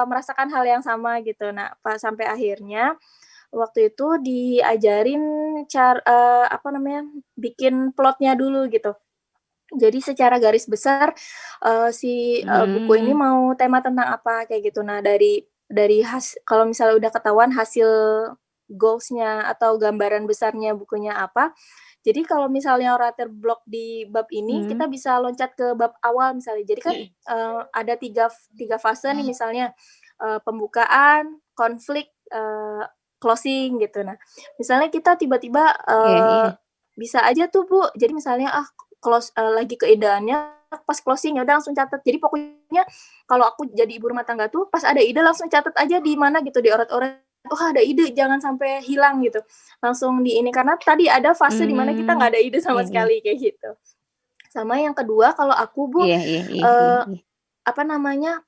merasakan hal yang sama gitu. Nah, sampai akhirnya waktu itu diajarin bikin plotnya dulu gitu. Jadi secara garis besar buku ini mau tema tentang apa kayak gitu. Nah, dari kalau misalnya udah ketahuan hasil goals-nya atau gambaran besarnya bukunya apa. Jadi kalau misalnya writer block di bab ini, kita bisa loncat ke bab awal misalnya. Jadi kan ada tiga fase nih misalnya pembukaan, konflik, closing gitu. Nah, misalnya kita tiba-tiba bisa aja tuh Bu. Jadi misalnya lagi keidahannya pas closing ya udah langsung catat. Jadi pokoknya kalau aku jadi ibu rumah tangga tuh pas ada ide langsung catat aja di mana gitu, dioret-oret. Oh ada ide, jangan sampai hilang gitu. Langsung di ini karena tadi ada fase di mana kita nggak ada ide sama sekali kayak gitu. Sama yang kedua kalau aku Bu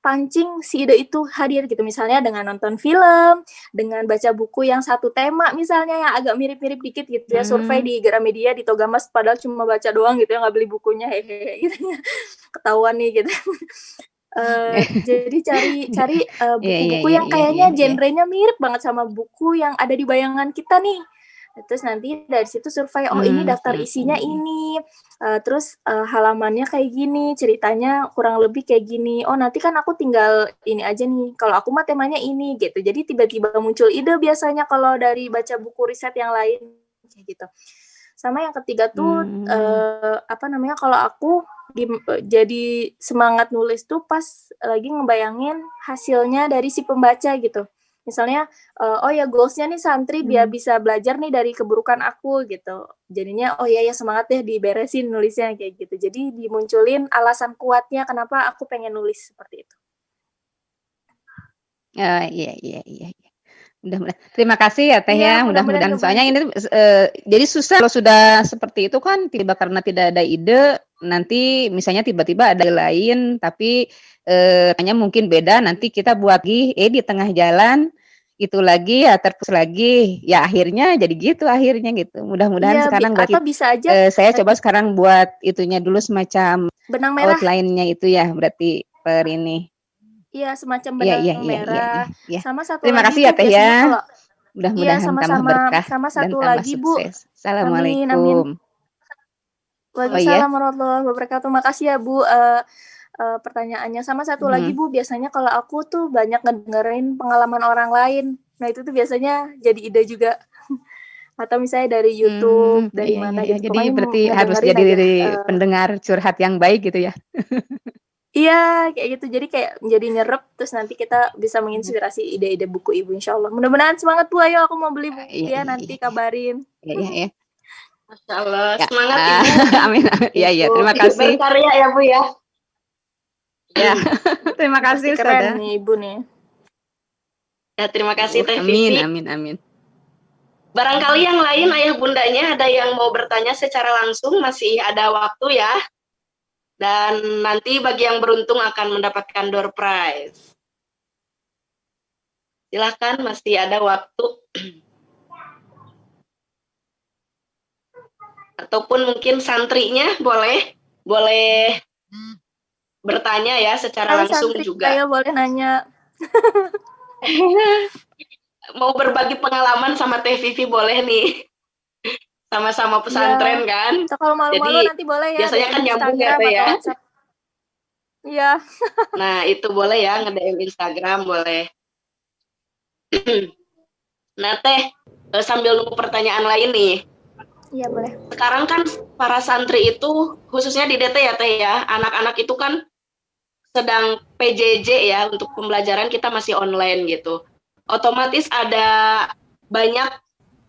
pancing si ide itu hadir gitu, misalnya dengan nonton film, dengan baca buku yang satu tema misalnya yang agak mirip-mirip dikit gitu ya, survei di Gramedia, di Togamas padahal cuma baca doang gitu ya, nggak beli bukunya, hehehe gitu ya, ketahuan nih gitu. Jadi cari buku-buku yang kayaknya genrenya mirip banget sama buku yang ada di bayangan kita nih. Terus nanti dari situ survei, ini daftar isinya ini, terus halamannya kayak gini, ceritanya kurang lebih kayak gini. Oh nanti kan aku tinggal ini aja nih, kalau aku mah temanya ini gitu. Jadi tiba-tiba muncul ide biasanya kalau dari baca buku riset yang lain kayak gitu. Sama yang ketiga tuh kalau aku jadi semangat nulis tuh pas lagi ngebayangin hasilnya dari si pembaca gitu. Misalnya, goals-nya nih santri biar bisa belajar nih dari keburukan aku gitu. Jadinya, semangat deh diberesin nulisnya kayak gitu. Jadi dimunculin alasan kuatnya kenapa aku pengen nulis seperti itu. Iya. Mudah-mudahan. Terima kasih ya Teh ya. Mudah-mudahan soalnya ini jadi susah kalau sudah seperti itu kan karena tidak ada ide, nanti misalnya tiba-tiba ada lain tapi hanya mungkin beda, nanti kita buat lagi di tengah jalan itu lagi ya terpus lagi ya akhirnya jadi gitu mudah-mudahan sekarang atau bisa aja saya coba sekarang buat itunya dulu semacam benang merah outline-nya itu ya berarti per ini. Iya, semacam benang merah. Iya. Sama satu Terima lagi kasih ya Teh ya. Mudah-mudahan tambah berkah sama dan satu tambah lagi sukses. Bu. Assalamualaikum. Amin. Waalaikumsalam warahmatullahi wabarakatuh. Makasih ya Bu pertanyaannya. Sama satu lagi Bu, biasanya kalau aku tuh banyak ngedengerin pengalaman orang lain. Nah itu tuh biasanya jadi ide juga. Atau misalnya dari YouTube, dari mana gitu. Jadi berarti harus jadi pendengar curhat yang baik gitu ya. Iya, kayak gitu. Jadi nyerep, terus nanti kita bisa menginspirasi ide-ide buku Ibu, insya Allah. Mudah-mudahan semangat Bu, ayo aku mau beli buku nanti kabarin. Iya. Masya Allah, semangat Ibu. Amin. Iya, terima kasih. Berkarya ya Bu ya. Ya, terima kasih keren nih Ibu nih. Ya, terima kasih Teh Vivi. Amin. Barangkali yang lain ayah bundanya ada yang mau bertanya secara langsung, masih ada waktu ya. Dan nanti bagi yang beruntung akan mendapatkan door prize. Silakan, masih ada waktu. Ataupun mungkin santrinya boleh bertanya ya secara langsung santri, juga. Ayo boleh nanya. Mau berbagi pengalaman sama Teh Vivi boleh nih. Sama-sama pesantren kan. So, kalau malu-malu nanti boleh ya. Biasanya kan nyambung ya Teh ya. Iya. Nah itu boleh ya, nge-DM Instagram boleh. Nah Teh, sambil nunggu pertanyaan lain nih. Iya, boleh. Sekarang kan para santri itu, khususnya di DT ya Teh ya, anak-anak itu kan sedang PJJ ya, untuk pembelajaran kita masih online gitu. Otomatis ada banyak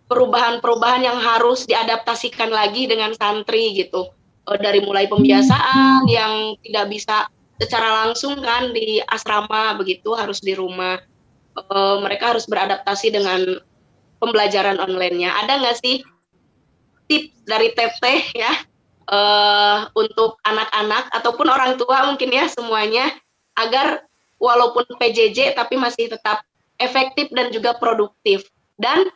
perubahan-perubahan yang harus diadaptasikan lagi dengan santri gitu. Dari mulai pembiasaan yang tidak bisa secara langsung kan di asrama begitu, harus di rumah. Mereka harus beradaptasi dengan pembelajaran online-nya. Ada nggak sih tips dari Teteh ya, untuk anak-anak ataupun orang tua mungkin ya semuanya, agar walaupun PJJ tapi masih tetap efektif dan juga produktif, dan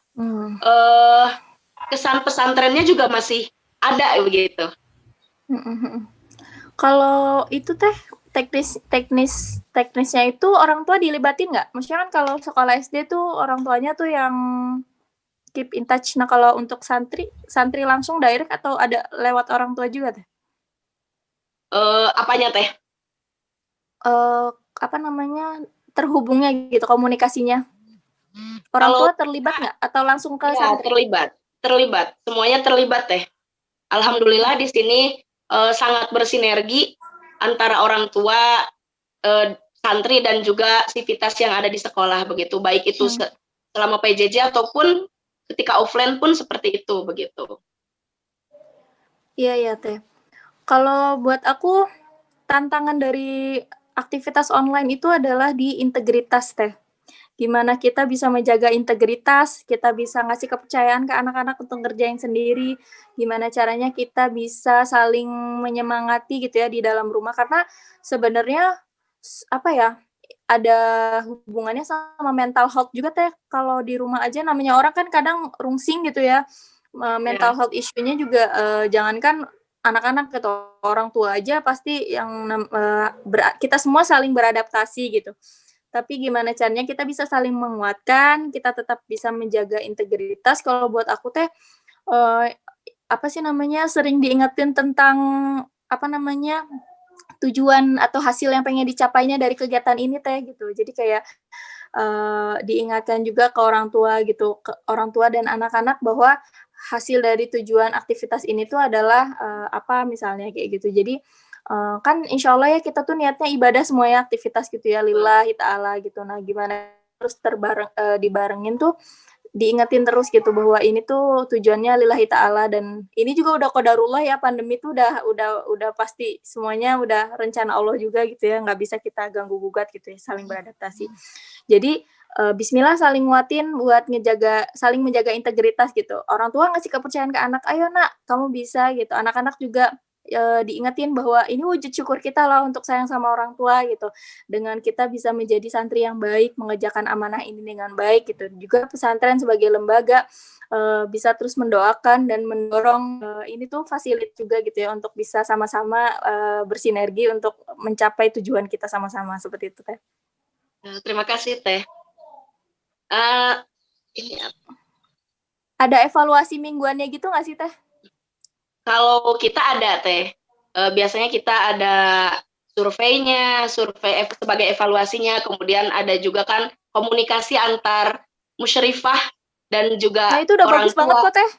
kesan pesantrennya juga masih ada begitu. Kalau itu Teh, teknisnya itu orang tua dilibatin nggak? Maksudnya kan kalau sekolah SD tuh orang tuanya tuh yang keep in touch. Nah kalau untuk santri langsung direct atau ada lewat orang tua juga Teh? Apanya Teh? Apa namanya, terhubungnya gitu, komunikasinya. Orang tua terlibat nggak atau langsung ke ya, santri? Terlibat, semuanya terlibat Teh. Alhamdulillah di sini sangat bersinergi antara orang tua, santri dan juga sivitas yang ada di sekolah begitu, baik itu selama PJJ ataupun ketika offline pun seperti itu begitu. Iya Teh. Kalau buat aku tantangan dari aktivitas online itu adalah di integritas Teh. Gimana kita bisa menjaga integritas, kita bisa ngasih kepercayaan ke anak-anak untuk ngerjain sendiri, gimana caranya kita bisa saling menyemangati gitu ya di dalam rumah, karena sebenarnya apa ya, ada hubungannya sama mental health juga Teh. Kalau di rumah aja namanya orang kan kadang rungsing gitu ya, mental health issue-nya juga jangankan anak-anak gitu, orang tua aja pasti yang kita semua saling beradaptasi gitu. Tapi gimana caranya kita bisa saling menguatkan, kita tetap bisa menjaga integritas. Kalau buat aku Teh, apa sih namanya, sering diingetin tentang apa namanya, tujuan atau hasil yang pengen dicapainya dari kegiatan ini Teh gitu. Jadi kayak diingatkan juga ke orang tua gitu, ke orang tua dan anak-anak bahwa hasil dari tujuan aktivitas ini tuh adalah apa misalnya kayak gitu. Jadi kan insya Allah ya kita tuh niatnya ibadah semuanya aktivitas gitu ya, lillahi ta'ala gitu. Nah gimana terus dibarengin tuh diingetin terus gitu bahwa ini tuh tujuannya lillahi ta'ala, dan ini juga udah qadarullah ya, pandemi tuh udah pasti semuanya udah rencana Allah juga gitu ya, nggak bisa kita ganggu gugat gitu ya, saling beradaptasi. Jadi bismillah saling nguatin buat saling menjaga integritas gitu. Orang tua ngasih kepercayaan ke anak, ayo nak kamu bisa gitu. Anak-anak juga diingetin bahwa ini wujud syukur kita lah untuk sayang sama orang tua gitu. Dengan kita bisa menjadi santri yang baik, mengerjakan amanah ini dengan baik gitu. Juga pesantren sebagai lembaga bisa terus mendoakan dan mendorong ini tuh fasilitas juga gitu ya, untuk bisa sama-sama bersinergi untuk mencapai tujuan kita sama-sama, seperti itu Teh. Terima kasih Teh. Ini apa? Ada evaluasi mingguannya gitu nggak sih Teh? Kalau kita ada Teh, biasanya kita ada survei sebagai evaluasinya, kemudian ada juga kan komunikasi antar musyrifah dan juga itu udah orang bagus tua. Banget kok Teh.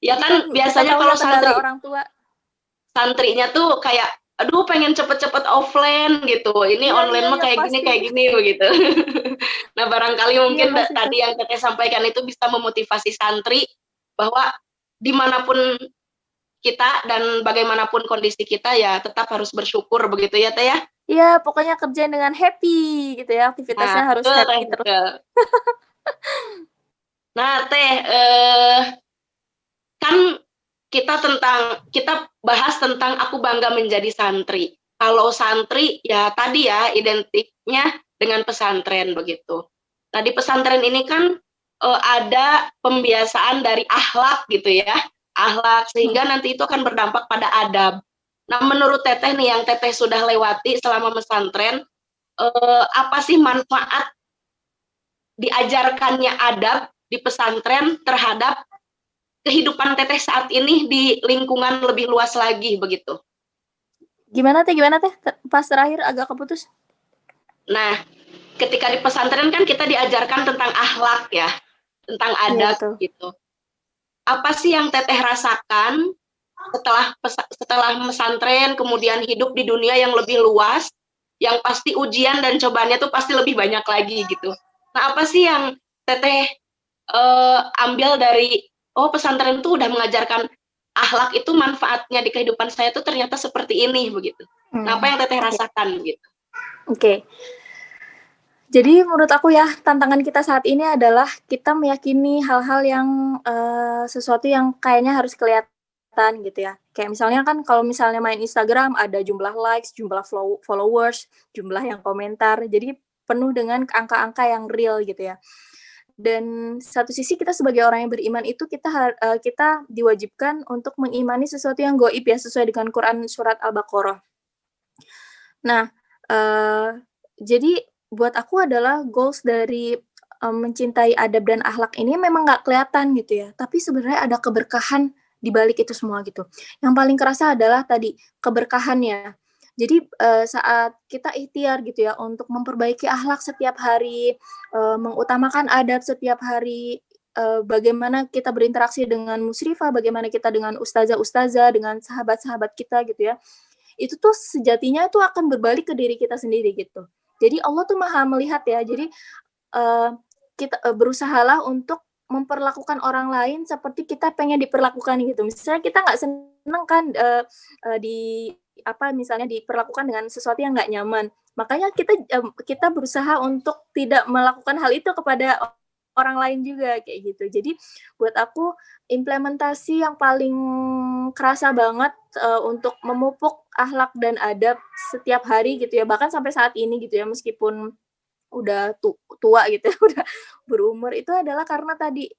Ya kan biasanya kalau orang tua, santrinya tuh kayak aduh pengen cepet-cepet offline gitu, ini online mah kayak gini begitu. Nah barangkali mungkin tadi yang Teteh sampaikan itu bisa memotivasi santri bahwa dimanapun kita dan bagaimanapun kondisi kita ya tetap harus bersyukur begitu ya Teh ya. Iya pokoknya kerjain dengan happy gitu ya, aktivitasnya harus happy terus. Nah Teh, kan kita bahas tentang aku bangga menjadi santri. Kalau santri ya tadi ya identiknya dengan pesantren begitu. Nah di pesantren ini kan ada pembiasaan dari akhlak gitu ya, akhlak, sehingga nanti itu akan berdampak pada adab. Nah menurut Teteh nih yang Teteh sudah lewati selama pesantren, apa sih manfaat diajarkannya adab di pesantren terhadap kehidupan Teteh saat ini di lingkungan lebih luas lagi begitu? Gimana Teh? Pas terakhir agak keputus. Nah, ketika di pesantren kan kita diajarkan tentang akhlak ya. tentang Iya, adab betul. gitu. Apa sih yang Teteh rasakan setelah pesantren, kemudian hidup di dunia yang lebih luas, yang pasti ujian dan cobaannya tuh pasti lebih banyak lagi gitu. Nah, apa sih yang Teteh ambil dari pesantren tuh udah mengajarkan akhlak itu manfaatnya di kehidupan saya tuh ternyata seperti ini begitu. Nah, apa yang Teteh rasakan gitu? Oke. Jadi menurut aku ya, tantangan kita saat ini adalah kita meyakini hal-hal yang sesuatu yang kayaknya harus kelihatan gitu ya. Kayak misalnya kan kalau misalnya main Instagram ada jumlah likes, jumlah followers, jumlah yang komentar. Jadi penuh dengan angka-angka yang real gitu ya. Dan satu sisi kita sebagai orang yang beriman itu kita diwajibkan untuk mengimani sesuatu yang gaib ya, sesuai dengan Quran surat Al-Baqarah. Nah, jadi buat aku adalah goals dari mencintai adab dan akhlak ini memang nggak kelihatan gitu ya, tapi sebenarnya ada keberkahan di balik itu semua gitu. Yang paling kerasa adalah tadi keberkahannya. Jadi saat kita ikhtiar gitu ya untuk memperbaiki akhlak setiap hari, mengutamakan adab setiap hari, bagaimana kita berinteraksi dengan musyrifah, bagaimana kita dengan ustazah-ustazah, dengan sahabat-sahabat kita gitu ya. Itu tuh sejatinya tuh akan berbalik ke diri kita sendiri gitu. Jadi Allah tuh maha melihat ya. Jadi kita berusahalah untuk memperlakukan orang lain seperti kita pengen diperlakukan gitu. Misalnya kita nggak seneng kan misalnya diperlakukan dengan sesuatu yang nggak nyaman. Makanya kita berusaha untuk tidak melakukan hal itu kepada orang lain juga kayak gitu. Jadi buat aku implementasi yang paling kerasa banget untuk memupuk akhlak dan adab setiap hari gitu ya, bahkan sampai saat ini gitu ya, meskipun udah tua gitu ya, udah berumur, itu adalah karena tadi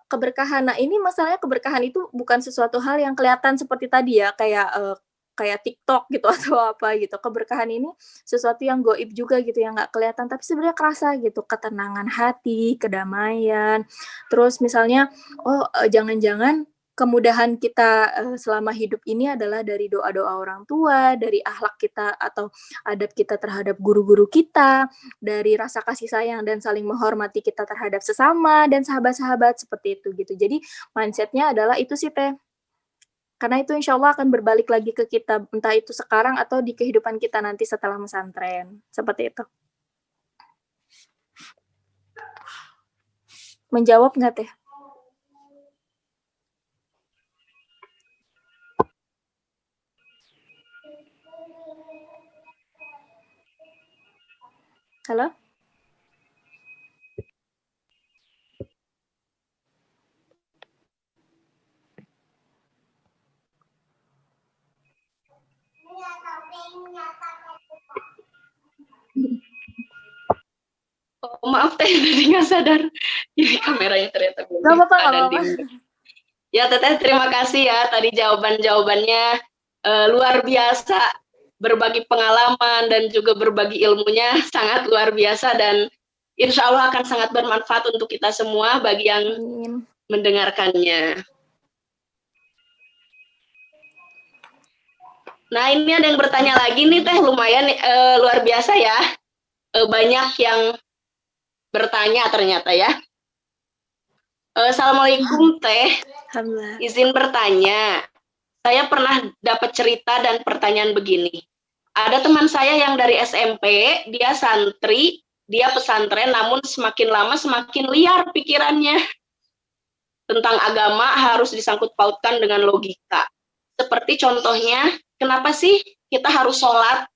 keberkahan. Nah, ini masalahnya keberkahan itu bukan sesuatu hal yang kelihatan seperti tadi ya, kayak TikTok gitu atau apa gitu. Keberkahan ini sesuatu yang gaib juga gitu, yang nggak kelihatan tapi sebenarnya kerasa gitu, ketenangan hati, kedamaian. Terus misalnya, jangan-jangan kemudahan kita selama hidup ini adalah dari doa-doa orang tua, dari akhlak kita atau adab kita terhadap guru-guru kita, dari rasa kasih sayang dan saling menghormati kita terhadap sesama dan sahabat-sahabat seperti itu gitu. Jadi mindset-nya adalah itu sih Teh. Karena itu insya Allah akan berbalik lagi ke kita, entah itu sekarang atau di kehidupan kita nanti setelah pesantren. Seperti itu. Menjawab nggak Teh? Halo? Oh, maaf Teh, tadi nggak sadar. Ini kameranya ternyata belum Nggak apa-apa, ada nggak apa-apa. Ya Teteh, terima kasih ya tadi jawabannya luar biasa, berbagi pengalaman dan juga berbagi ilmunya sangat luar biasa dan insya Allah akan sangat bermanfaat untuk kita semua bagi yang mendengarkannya. Nah, ini ada yang bertanya lagi nih Teh, lumayan luar biasa ya. Banyak yang bertanya ternyata ya. Assalamualaikum Teh. Izin bertanya. Saya pernah dapat cerita dan pertanyaan begini. Ada teman saya yang dari SMP, dia santri, dia pesantren, namun semakin lama semakin liar pikirannya. Tentang agama harus disangkut pautkan dengan logika. Seperti contohnya, kenapa sih kita harus sholat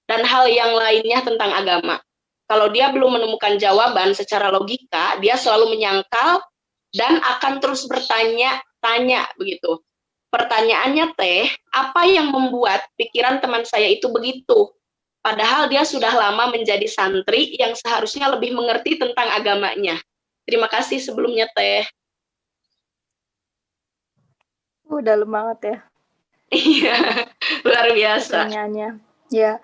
dan hal yang lainnya tentang agama? Kalau dia belum menemukan jawaban secara logika, dia selalu menyangkal dan akan terus bertanya-tanya begitu. Pertanyaannya Teh, apa yang membuat pikiran teman saya itu begitu? Padahal dia sudah lama menjadi santri yang seharusnya lebih mengerti tentang agamanya. Terima kasih sebelumnya Teh. Dalam banget ya. Iya, luar biasa. Pertanyaannya. Ya.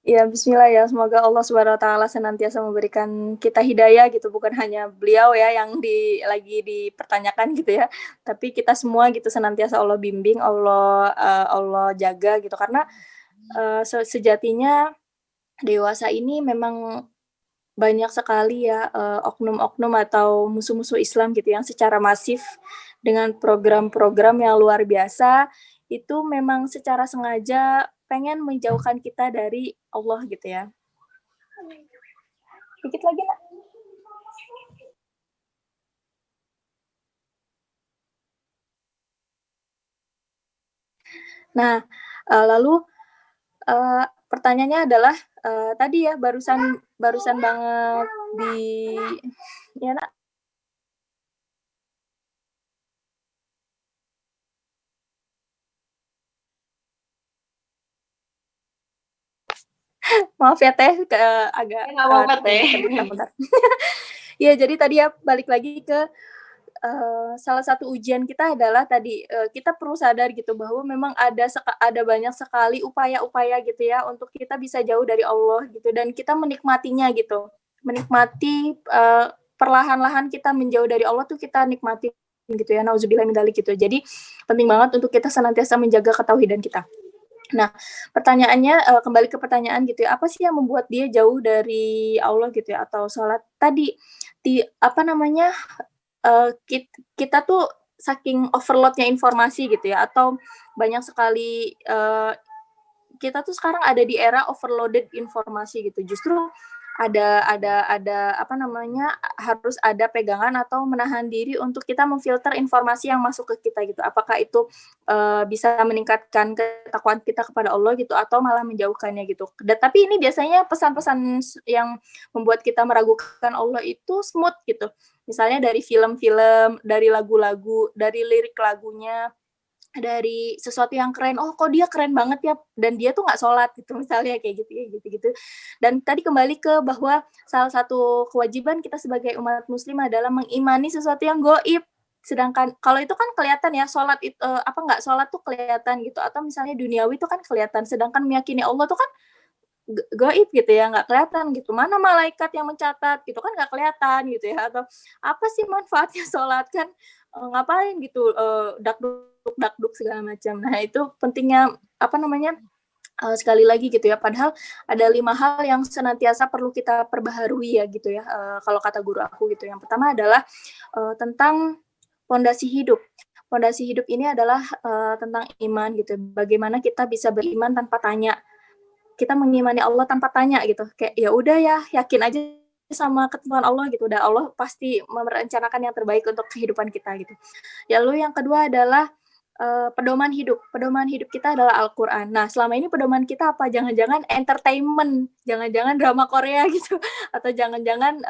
Ya, bismillah ya. Semoga Allah SWT senantiasa memberikan kita hidayah gitu, bukan hanya beliau ya yang lagi dipertanyakan gitu ya, tapi kita semua gitu senantiasa Allah bimbing, Allah jaga gitu, karena sejatinya dewasa ini memang banyak sekali ya oknum-oknum atau musuh-musuh Islam gitu yang secara masif dengan program-program yang luar biasa itu memang secara sengaja pengen menjauhkan kita dari Allah gitu ya. Dikit lagi nak. Nah, lalu pertanyaannya adalah tadi ya barusan banget di ya nak. Maaf ya Teh, agak nggak apa-apa Teh. Bentar. Ya jadi tadi ya balik lagi ke salah satu ujian kita adalah tadi kita perlu sadar gitu bahwa memang ada banyak sekali upaya-upaya gitu ya untuk kita bisa jauh dari Allah gitu dan kita menikmatinya gitu, menikmati perlahan-lahan kita menjauh dari Allah tuh kita nikmati gitu ya, nauzubillah min dzalik gitu. Jadi penting banget untuk kita senantiasa menjaga ketauhidan kita. Nah, pertanyaannya kembali ke pertanyaan gitu ya, apa sih yang membuat dia jauh dari Allah gitu ya, atau sholat tadi kita tuh saking overloadnya informasi gitu ya, atau banyak sekali kita tuh sekarang ada di era overloaded informasi gitu. Justru ada harus ada pegangan atau menahan diri untuk kita memfilter informasi yang masuk ke kita gitu. Apakah itu bisa meningkatkan ketakwaan kita kepada Allah gitu atau malah menjauhkannya gitu. Tapi ini biasanya pesan-pesan yang membuat kita meragukan Allah itu smooth gitu. Misalnya dari film-film, dari lagu-lagu, dari lirik lagunya, dari sesuatu yang keren, oh kok dia keren banget ya, dan dia tuh nggak sholat gitu misalnya kayak gitu. Dan tadi kembali ke bahwa salah satu kewajiban kita sebagai umat muslim adalah mengimani sesuatu yang gaib. Sedangkan kalau itu kan kelihatan ya, sholat itu nggak sholat tuh kelihatan gitu, atau misalnya duniawi itu kan kelihatan, sedangkan meyakini Allah tuh kan gaib gitu ya, nggak kelihatan gitu. Mana malaikat yang mencatat gitu kan nggak kelihatan gitu ya, atau apa sih manfaatnya sholat kan ngapain gitu, dakduk segala macam. Nah itu pentingnya sekali lagi gitu ya, padahal ada 5 hal yang senantiasa perlu kita perbaharui ya gitu ya, kalau kata guru aku gitu. Yang pertama adalah tentang fondasi hidup. Fondasi hidup ini adalah tentang iman gitu, bagaimana kita bisa beriman tanpa tanya, kita mengimani Allah tanpa tanya gitu, kayak ya udah ya, yakin aja sama ketentuan Allah gitu, udah Allah pasti merencanakan yang terbaik untuk kehidupan kita gitu. Lalu yang kedua adalah pedoman hidup. Pedoman hidup kita adalah Al-Quran. Nah, selama ini pedoman kita apa? Jangan-jangan entertainment, jangan-jangan drama Korea gitu, atau jangan-jangan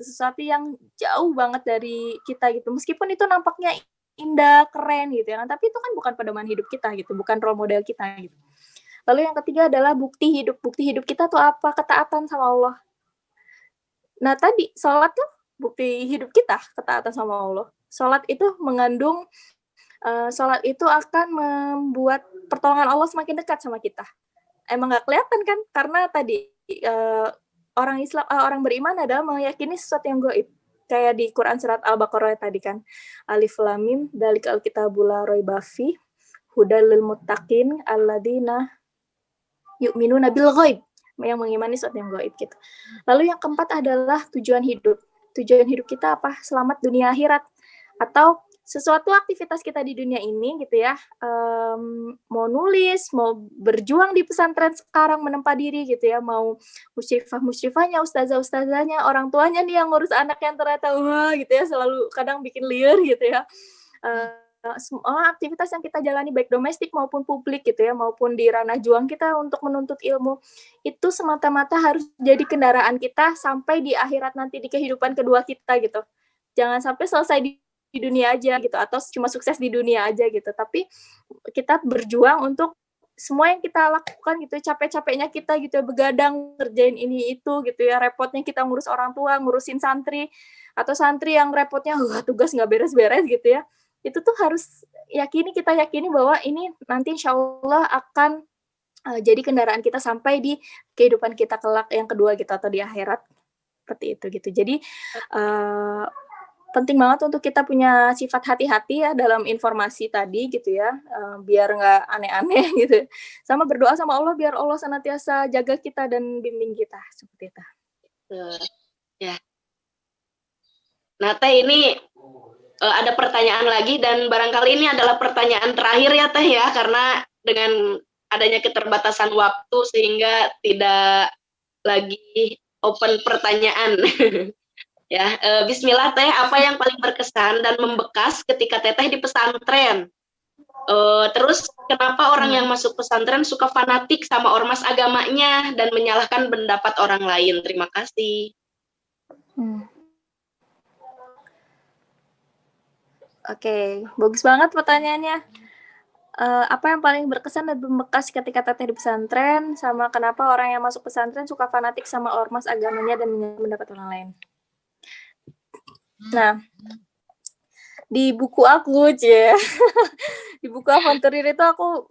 sesuatu yang jauh banget dari kita gitu. Meskipun itu nampaknya indah, keren gitu ya, tapi itu kan bukan pedoman hidup kita gitu, bukan role model kita gitu. Lalu yang ketiga adalah bukti hidup. Bukti hidup kita tuh apa? Ketaatan sama Allah. Nah, tadi sholat tuh bukti hidup kita, ketaatan sama Allah. Sholat itu mengandung sholat itu akan membuat pertolongan Allah semakin dekat sama kita. Emang nggak kelihatan kan? Karena tadi orang beriman adalah meyakini sesuatu yang gaib. Kayak di Quran surat Al-Baqarah tadi kan. Alif Lam Mim dzalikal kitabul la raiba fihi hudal lil muttaqin alladzina yu'minuna bil ghaib, yang mengimani sesuatu yang gaib gitu. Lalu yang keempat adalah tujuan hidup. Tujuan hidup kita apa? Selamat dunia akhirat, atau sesuatu aktivitas kita di dunia ini gitu ya, mau nulis, mau berjuang di pesantren sekarang menempa diri gitu ya, mau musyrifahnya, ustazahnya, orang tuanya nih yang ngurus anak yang ternyata wah gitu ya, selalu kadang bikin liar gitu ya. Semua aktivitas yang kita jalani baik domestik maupun publik gitu ya, maupun di ranah juang kita untuk menuntut ilmu, itu semata-mata harus jadi kendaraan kita sampai di akhirat nanti, di kehidupan kedua kita gitu. Jangan sampai selesai di dunia aja gitu, atau cuma sukses di dunia aja gitu, tapi kita berjuang untuk semua yang kita lakukan gitu, capek-capeknya kita gitu, begadang ngerjain ini itu gitu ya, repotnya kita ngurus orang tua, ngurusin santri, atau santri yang repotnya tugas nggak beres-beres gitu ya, itu tuh harus kita yakini bahwa ini nanti insya Allah akan jadi kendaraan kita sampai di kehidupan kita kelak yang kedua gitu, atau di akhirat, seperti itu gitu. Jadi penting banget untuk kita punya sifat hati-hati ya dalam informasi tadi gitu ya, biar nggak aneh-aneh gitu. Sama berdoa sama Allah biar Allah senantiasa jaga kita dan bimbing kita, seperti itu. Ya. Nah, Teh, ini ada pertanyaan lagi dan barangkali ini adalah pertanyaan terakhir ya Teh ya, karena dengan adanya keterbatasan waktu sehingga tidak lagi open pertanyaan. Ya, Bismillah Teh, apa yang paling berkesan dan membekas ketika Teteh di pesantren? Terus kenapa orang yang masuk pesantren suka fanatik sama ormas agamanya dan menyalahkan pendapat orang lain? Terima kasih. Oke, bagus banget pertanyaannya. Apa yang paling berkesan dan membekas ketika Teteh di pesantren, sama kenapa orang yang masuk pesantren suka fanatik sama ormas agamanya dan mendapat orang lain. Nah, di buku aku, di buku Avanturir itu aku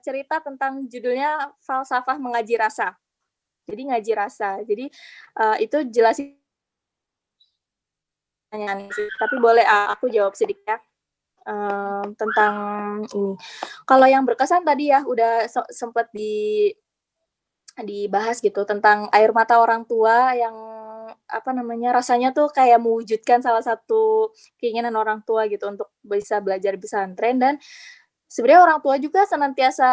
cerita tentang judulnya Falsafah Mengaji Rasa. Jadi ngaji rasa. Jadi itu jelasin pertanyaan sih. Tapi boleh aku jawab sedikit ya. Tentang ini. Kalau yang berkesan tadi ya udah sempat dibahas gitu tentang air mata orang tua yang rasanya tuh kayak mewujudkan salah satu keinginan orang tua gitu untuk bisa belajar di pesantren. Dan sebenarnya orang tua juga senantiasa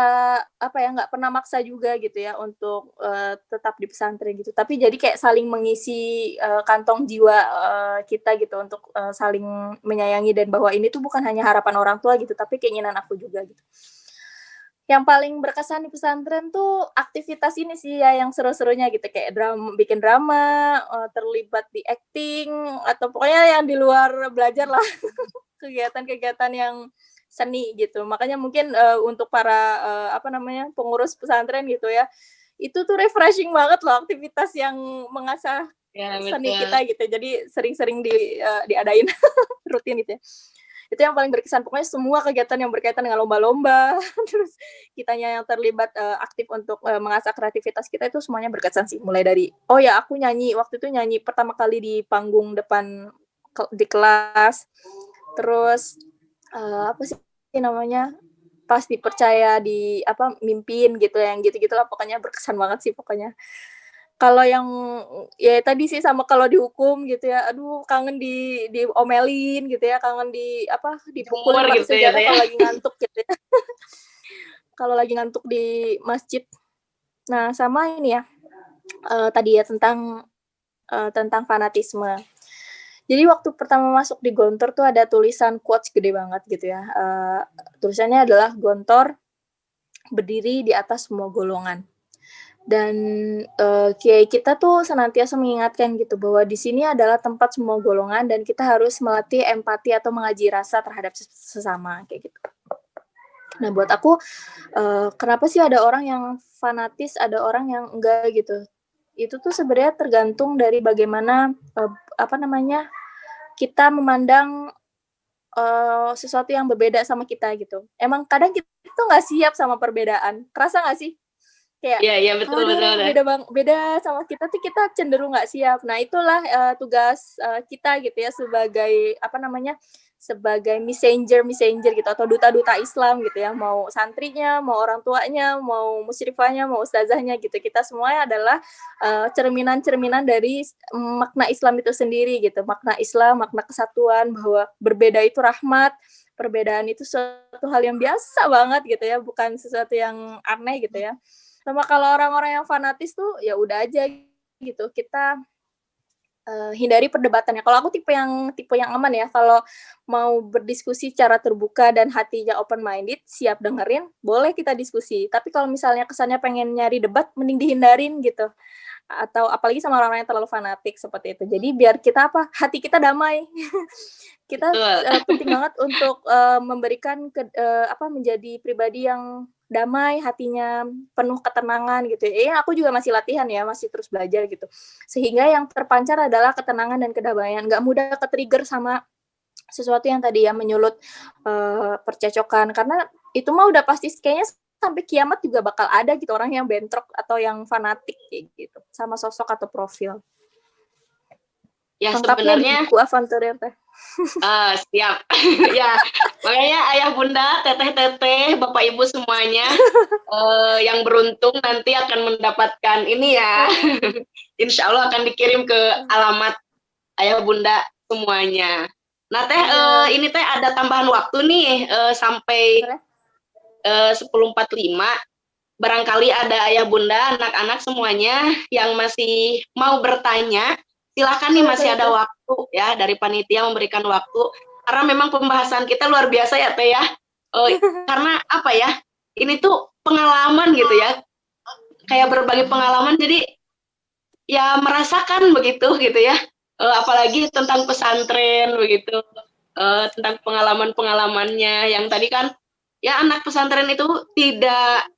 nggak pernah maksa juga gitu ya untuk tetap di pesantren gitu, tapi jadi kayak saling mengisi kantong jiwa kita gitu untuk saling menyayangi, dan bahwa ini tuh bukan hanya harapan orang tua gitu, tapi keinginan aku juga gitu. Yang paling berkesan di pesantren tuh aktivitas ini sih ya, yang seru-serunya gitu, kayak bikin drama, terlibat di acting, atau pokoknya yang di luar belajar lah. Kegiatan-kegiatan yang seni gitu. Makanya mungkin untuk para pengurus pesantren gitu ya, itu tuh refreshing banget loh, aktivitas yang mengasah seni kita gitu. Jadi sering-sering diadain rutin gitu ya. Itu yang paling berkesan. Pokoknya semua kegiatan yang berkaitan dengan lomba-lomba, terus kitanya yang terlibat aktif untuk mengasah kreativitas kita, itu semuanya berkesan sih. Mulai dari, aku nyanyi, waktu itu nyanyi pertama kali di panggung depan di kelas. Terus pas dipercaya mimpin gitu, yang gitu-gitulah, pokoknya berkesan banget sih pokoknya. Kalau yang ya tadi sih, sama kalau dihukum gitu ya, aduh kangen diomelin gitu ya, kangen dipukulin pakai senjata kalau lagi ngantuk gitu ya. Kalau lagi ngantuk di masjid. Nah, sama ini ya, tadi ya tentang fanatisme. Jadi waktu pertama masuk di Gontor tuh ada tulisan quotes gede banget gitu ya. Tulisannya adalah Gontor berdiri di atas semua golongan. Dan kiai kita tuh senantiasa mengingatkan gitu bahwa di sini adalah tempat semua golongan dan kita harus melatih empati atau mengaji rasa terhadap sesama kayak gitu. Nah, buat aku kenapa sih ada orang yang fanatis, ada orang yang enggak gitu? Itu tuh sebenarnya tergantung dari bagaimana kita memandang sesuatu yang berbeda sama kita gitu. Emang kadang kita tuh nggak siap sama perbedaan. Kerasa nggak sih? Kayak iya betul. Beda sama kita tuh, kita cenderung nggak siap. Nah, itulah tugas kita gitu ya, sebagai sebagai messenger gitu, atau duta-duta Islam gitu ya, mau santrinya, mau orang tuanya, mau musyrifahnya, mau ustazahnya gitu. Kita semuanya adalah cerminan-cerminan dari makna Islam itu sendiri gitu. Makna Islam, makna kesatuan, bahwa berbeda itu rahmat, perbedaan itu suatu hal yang biasa banget gitu ya, bukan sesuatu yang aneh gitu ya. Sama kalau orang-orang yang fanatis tuh ya udah aja gitu, kita hindari perdebatannya. Kalau aku tipe yang aman ya, kalau mau berdiskusi secara terbuka dan hatinya open minded, siap dengerin, boleh kita diskusi. Tapi kalau misalnya kesannya pengen nyari debat, mending dihindarin gitu. Atau apalagi sama orang-orang yang terlalu fanatik seperti itu. Jadi biar kita hati kita damai. Kita penting banget untuk memberikan menjadi pribadi yang damai, hatinya penuh ketenangan gitu. Aku juga masih latihan ya, masih terus belajar gitu. Sehingga yang terpancar adalah ketenangan dan kedamaian. Nggak mudah ke-trigger sama sesuatu yang tadi ya menyulut percecokan. Karena itu mah udah pasti kayaknya sampai kiamat juga bakal ada gitu orang yang bentrok atau yang fanatik kayak gitu sama sosok atau profil. Ya, lengkapnya sebenarnya di buku Avanturir teh. Siap. Ya, makanya ayah bunda, teteh-teteh, bapak ibu semuanya yang beruntung nanti akan mendapatkan ini ya. Insya Allah akan dikirim ke alamat ayah bunda semuanya. Nah teh ini teh ada tambahan waktu nih sampai 10.45. Barangkali ada ayah bunda, anak-anak semuanya yang masih mau bertanya, silakan nih, masih ada waktu ya dari panitia memberikan waktu. Karena memang pembahasan kita luar biasa ya teh ya. Karena apa ya? Ini tuh pengalaman gitu ya. Kayak berbagi pengalaman, jadi ya merasakan begitu gitu ya. Apalagi tentang pesantren begitu. Tentang pengalaman-pengalamannya yang tadi kan ya, anak pesantren itu tidak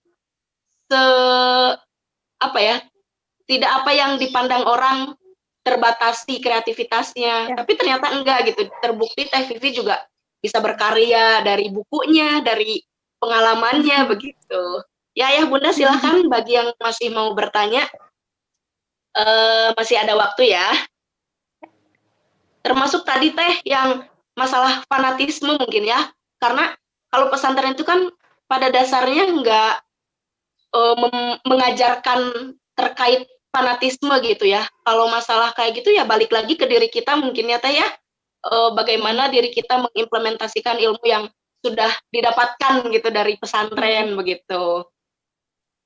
tidak apa yang dipandang orang, terbatasi kreativitasnya, tapi ternyata enggak gitu. Terbukti Teh Vivi juga bisa berkarya dari bukunya, dari pengalamannya begitu. Ya bunda silakan bagi yang masih mau bertanya, masih ada waktu ya. Termasuk tadi Teh yang masalah fanatisme mungkin ya, karena kalau pesantren itu kan pada dasarnya enggak mengajarkan terkait fanatisme gitu ya. Kalau masalah kayak gitu ya balik lagi ke diri kita mungkin ya Teh ya. Bagaimana diri kita mengimplementasikan ilmu yang sudah didapatkan gitu dari pesantren begitu.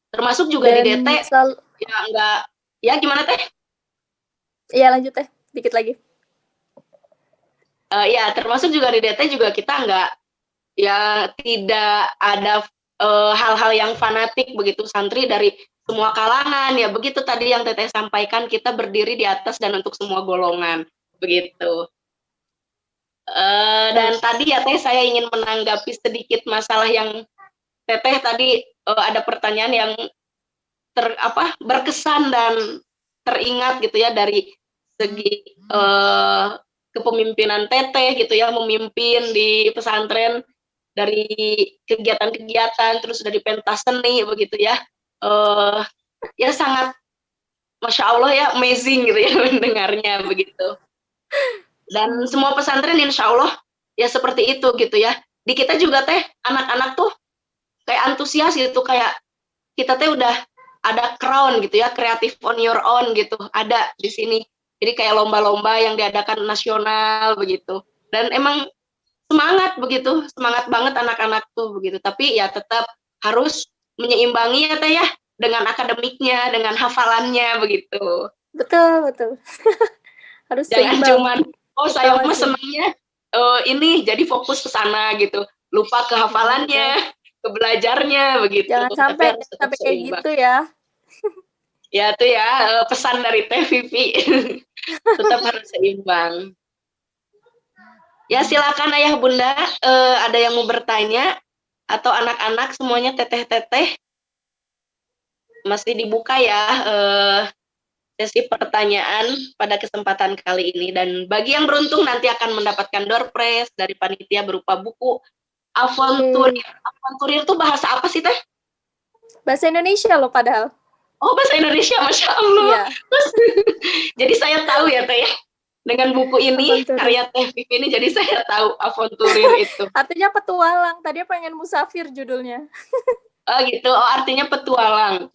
Termasuk juga di DT ya enggak ya, gimana Teh? Iya lanjut Teh, dikit lagi. Ya termasuk juga di DT juga kita enggak ya, tidak ada hal-hal yang fanatik begitu, santri dari semua kalangan ya begitu tadi yang Teteh sampaikan, kita berdiri di atas dan untuk semua golongan begitu. Dan tadi ya Teh saya ingin menanggapi sedikit masalah yang Teteh tadi ada pertanyaan yang berkesan dan teringat gitu ya, dari segi kepemimpinan Teteh gitu ya, memimpin di pesantren dari kegiatan-kegiatan, terus dari pentas seni begitu ya. Ya sangat Masya Allah ya, amazing gitu ya mendengarnya begitu. Dan semua pesantren insya Allah ya seperti itu gitu ya. Di kita juga Teh, anak-anak tuh kayak antusias gitu, kayak kita Teh udah ada crown gitu ya, creative on your own gitu, ada di sini. Jadi kayak lomba-lomba yang diadakan nasional begitu. Dan emang semangat begitu, semangat banget anak-anak tuh begitu. Tapi ya tetap harus menyeimbangi ya Teh ya, dengan akademiknya, dengan hafalannya begitu. Betul. Harus jangan seimbang. Cuman saya mah senangnya ini jadi fokus ke sana gitu, lupa ke hafalannya, ke belajarnya begitu. Jangan sampai kayak gitu ya. Ya tuh ya pesan dari Teh Vivi. Tetap harus seimbang. Ya silakan ayah bunda, ada yang mau bertanya atau anak-anak semuanya, teteh-teteh masih dibuka ya sesi pertanyaan pada kesempatan kali ini. Dan bagi yang beruntung nanti akan mendapatkan door prize dari panitia berupa buku Avanturir. Avanturir itu bahasa apa sih Teh? Bahasa Indonesia loh padahal. Oh bahasa Indonesia, Masya Allah. Iya. Jadi saya tahu ya Teh ya, dengan buku ini karya Teh Vivi ini, jadi saya tahu Avanturir itu. Artinya petualang. Tadi pengen musafir judulnya. Oh gitu. Oh artinya petualang.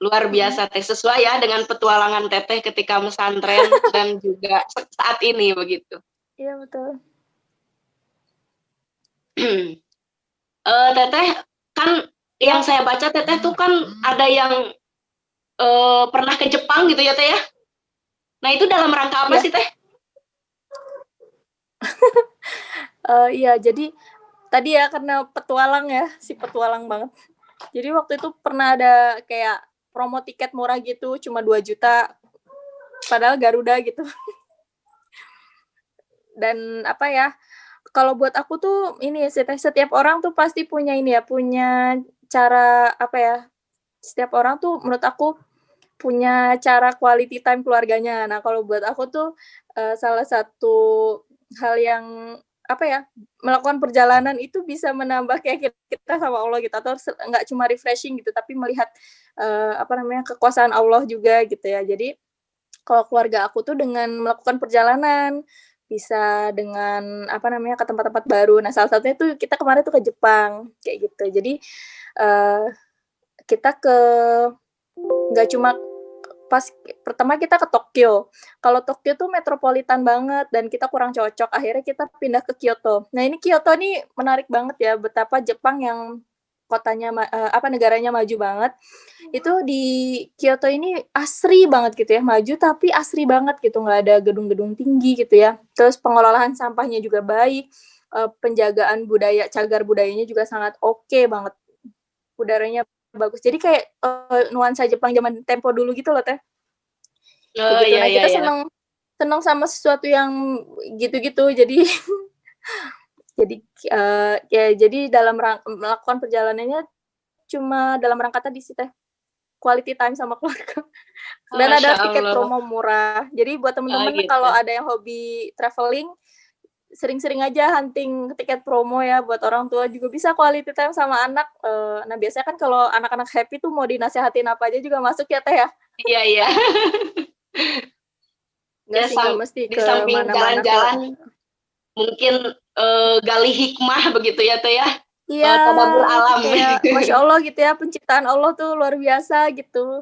Luar biasa Teh, sesuai ya dengan petualangan Teteh ketika pesantren dan juga saat ini begitu. Iya betul. Teteh kan yang saya baca Teteh tuh kan ada yang pernah ke Jepang gitu ya Teh ya. Nah itu dalam rangka apa sih Teh? Iya, jadi tadi ya karena petualang ya, si petualang banget. Jadi waktu itu pernah ada kayak promo tiket murah gitu, cuma 2 juta, padahal Garuda gitu. Dan apa ya, kalau buat aku tuh ini setiap orang tuh pasti punya ini ya, punya cara apa ya, setiap orang tuh menurut aku punya cara quality time keluarganya. Nah kalau buat aku tuh salah satu hal yang apa ya, melakukan perjalanan itu bisa menambah kayak kita sama Allah gitu, atau nggak cuma refreshing gitu, tapi melihat kekuasaan Allah juga gitu ya. Jadi kalau keluarga aku tuh dengan melakukan perjalanan, bisa dengan ke tempat-tempat baru. Nah salah satunya tuh kita kemarin tuh ke Jepang kayak gitu. Jadi kita nggak cuma pas pertama kita ke Tokyo. Kalau Tokyo tuh metropolitan banget dan kita kurang cocok. Akhirnya kita pindah ke Kyoto. Nah, ini Kyoto nih menarik banget ya, betapa Jepang yang kotanya negaranya maju banget. Itu di Kyoto ini asri banget gitu ya, maju tapi asri banget gitu, nggak ada gedung-gedung tinggi gitu ya. Terus pengelolaan sampahnya juga baik, penjagaan budaya, cagar budayanya juga sangat oke banget. Udaranya bagus. Jadi kayak nuansa Jepang zaman tempo dulu gitu loh, Teh. Oh, Begitu. iya, Nah, iya, kita iya. senang sama sesuatu yang gitu-gitu. Jadi jadi dalam melakukan perjalanannya cuma dalam rangka tadi sih, Teh. Quality time sama keluarga. Dan ada Masya tiket Allah. promo murah. Jadi buat teman-teman gitu. kalau ada yang hobi traveling, sering-sering aja hunting tiket promo ya, buat orang tua juga bisa quality time sama anak. Nah, biasanya kan kalau anak-anak happy tuh mau dinasehatin apa aja juga masuk ya, Teh ya. Iya, iya. Nggak sih, nggak mesti Di ke samping mana-mana. jalan-jalan, mungkin gali hikmah begitu ya, Teh ya. Iya, Tadabbur alam. kayak Masya Allah gitu ya, penciptaan Allah tuh luar biasa gitu.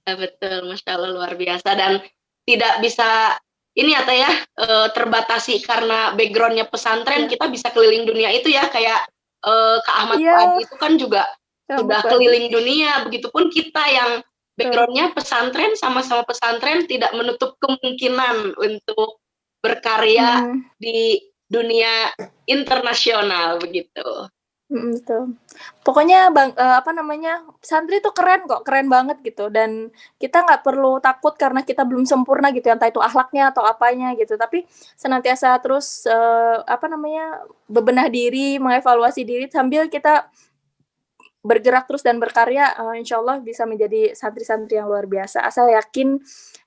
Ya, betul, Masya Allah luar biasa. Dan tidak bisa ini ya, Teh ya, terbatasi karena backgroundnya pesantren, kita bisa keliling dunia itu ya, kayak Kak Ahmad Fuadi itu kan juga sudah keliling dunia. Begitupun kita yang backgroundnya pesantren, sama-sama pesantren, tidak menutup kemungkinan untuk berkarya di dunia internasional begitu. Betul. Pokoknya santri itu keren kok, keren banget gitu. Dan kita nggak perlu takut karena kita belum sempurna gitu, entah itu akhlaknya atau apanya gitu. Tapi senantiasa terus bebenah diri, mengevaluasi diri sambil kita bergerak terus dan berkarya. Insya Allah bisa menjadi santri-santri yang luar biasa. Asal yakin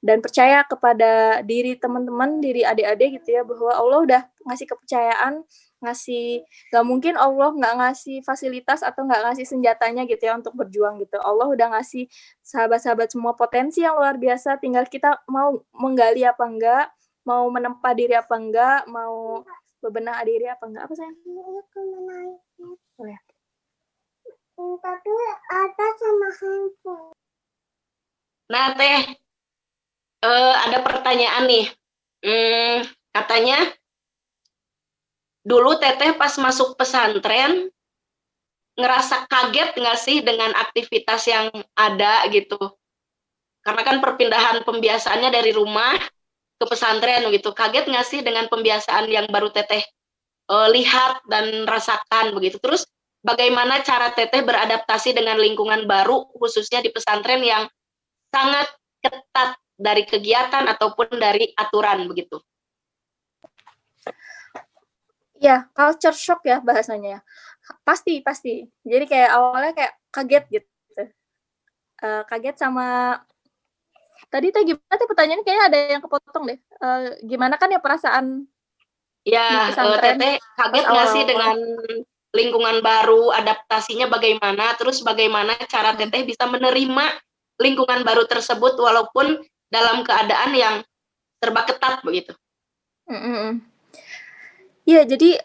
dan percaya kepada diri teman-teman, diri adik-adik gitu ya, bahwa Allah udah ngasih kepercayaan, gak mungkin Allah nggak ngasih fasilitas atau nggak ngasih senjatanya gitu ya untuk berjuang gitu. Allah udah ngasih sahabat-sahabat semua potensi yang luar biasa, tinggal kita mau menggali apa enggak, mau menempa diri apa enggak, mau bebenah diri apa enggak. Apa sayang? Oh ya. Tapi ada sama handphone. Nah, Teh, ada pertanyaan nih. Katanya dulu Teteh pas masuk pesantren ngerasa kaget nggak sih dengan aktivitas yang ada gitu? Karena kan perpindahan pembiasaannya dari rumah ke pesantren gitu. Kaget nggak sih dengan pembiasaan yang baru Teteh lihat dan rasakan begitu? Terus bagaimana cara Teteh beradaptasi dengan lingkungan baru, khususnya di pesantren yang sangat ketat dari kegiatan ataupun dari aturan begitu? Ya, culture shock ya bahasanya ya. Pasti. Jadi kayak awalnya kayak kaget gitu. Kaget sama tadi tuh gimana tuh pertanyaannya, kayaknya ada yang kepotong deh. Gimana kan ya perasaan ya, Teteh kaget nggak sih dengan lingkungan baru, adaptasinya bagaimana, terus bagaimana cara Teteh bisa menerima lingkungan baru tersebut walaupun dalam keadaan yang serba ketat begitu? Iya, jadi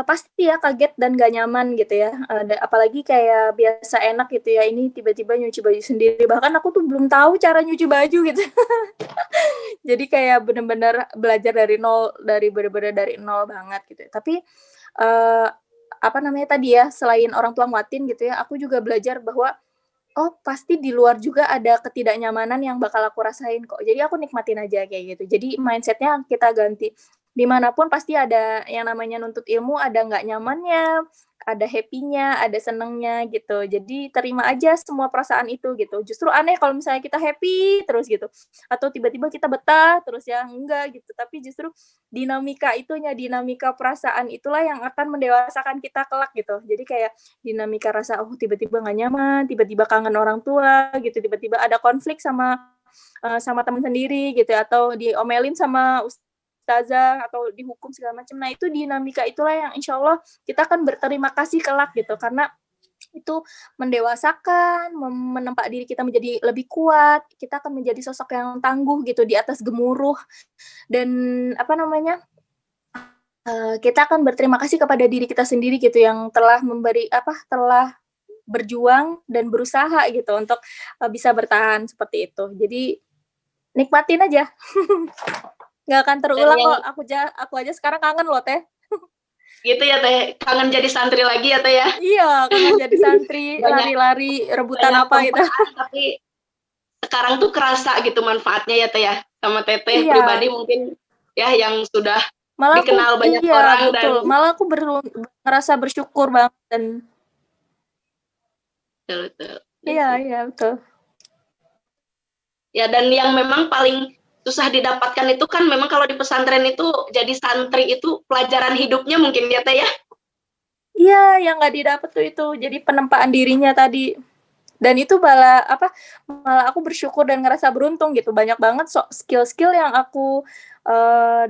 pasti ya kaget dan gak nyaman gitu ya. Apalagi kayak biasa enak gitu ya, ini tiba-tiba nyuci baju sendiri. Bahkan aku tuh belum tahu cara nyuci baju gitu. Jadi kayak benar-benar belajar dari nol, benar-benar dari nol banget gitu. Tapi tadi ya, selain orang tua nguatin gitu ya, aku juga belajar bahwa pasti di luar juga ada ketidaknyamanan yang bakal aku rasain kok. Jadi aku nikmatin aja kayak gitu. Jadi mindsetnya kita ganti. Dimanapun pasti ada yang namanya nuntut ilmu, ada nggak nyamannya, ada happy-nya, ada senengnya gitu. Jadi terima aja semua perasaan itu gitu. Justru aneh kalau misalnya kita happy terus gitu. Atau tiba-tiba kita betah terus ya, enggak gitu. Tapi justru dinamika perasaan itulah yang akan mendewasakan kita kelak gitu. Jadi kayak dinamika rasa, tiba-tiba nggak nyaman, tiba-tiba kangen orang tua gitu, tiba-tiba ada konflik sama teman sendiri gitu, atau diomelin sama ustazah atau dihukum segala macam. Nah, itu dinamika itulah yang insya Allah kita akan berterima kasih kelak gitu, karena itu mendewasakan, menempa diri kita menjadi lebih kuat, kita akan menjadi sosok yang tangguh gitu di atas gemuruh, dan kita akan berterima kasih kepada diri kita sendiri gitu yang telah berjuang dan berusaha gitu untuk bisa bertahan seperti itu. Jadi nikmatin aja. Nggak akan terulang kok. Aku aja sekarang kangen loh Teh. Gitu ya Teh, kangen jadi santri lagi ya Teh ya? Iya, kangen jadi santri, lari-lari, rebutan apa gitu. Tapi sekarang tuh kerasa gitu manfaatnya ya Teh ya, sama Teteh Iya. pribadi mungkin ya yang sudah malah dikenal banyak iya, orang betul. dan malah aku ngerasa bersyukur banget dan betul. iya betul. Ya, dan yang memang paling susah didapatkan itu kan memang kalau di pesantren itu jadi santri itu pelajaran hidupnya mungkin ya Teh ya? Iya, yang nggak didapat tuh itu jadi penempaan dirinya tadi. Dan itu malah aku bersyukur dan ngerasa beruntung gitu. Banyak banget skill-skill yang aku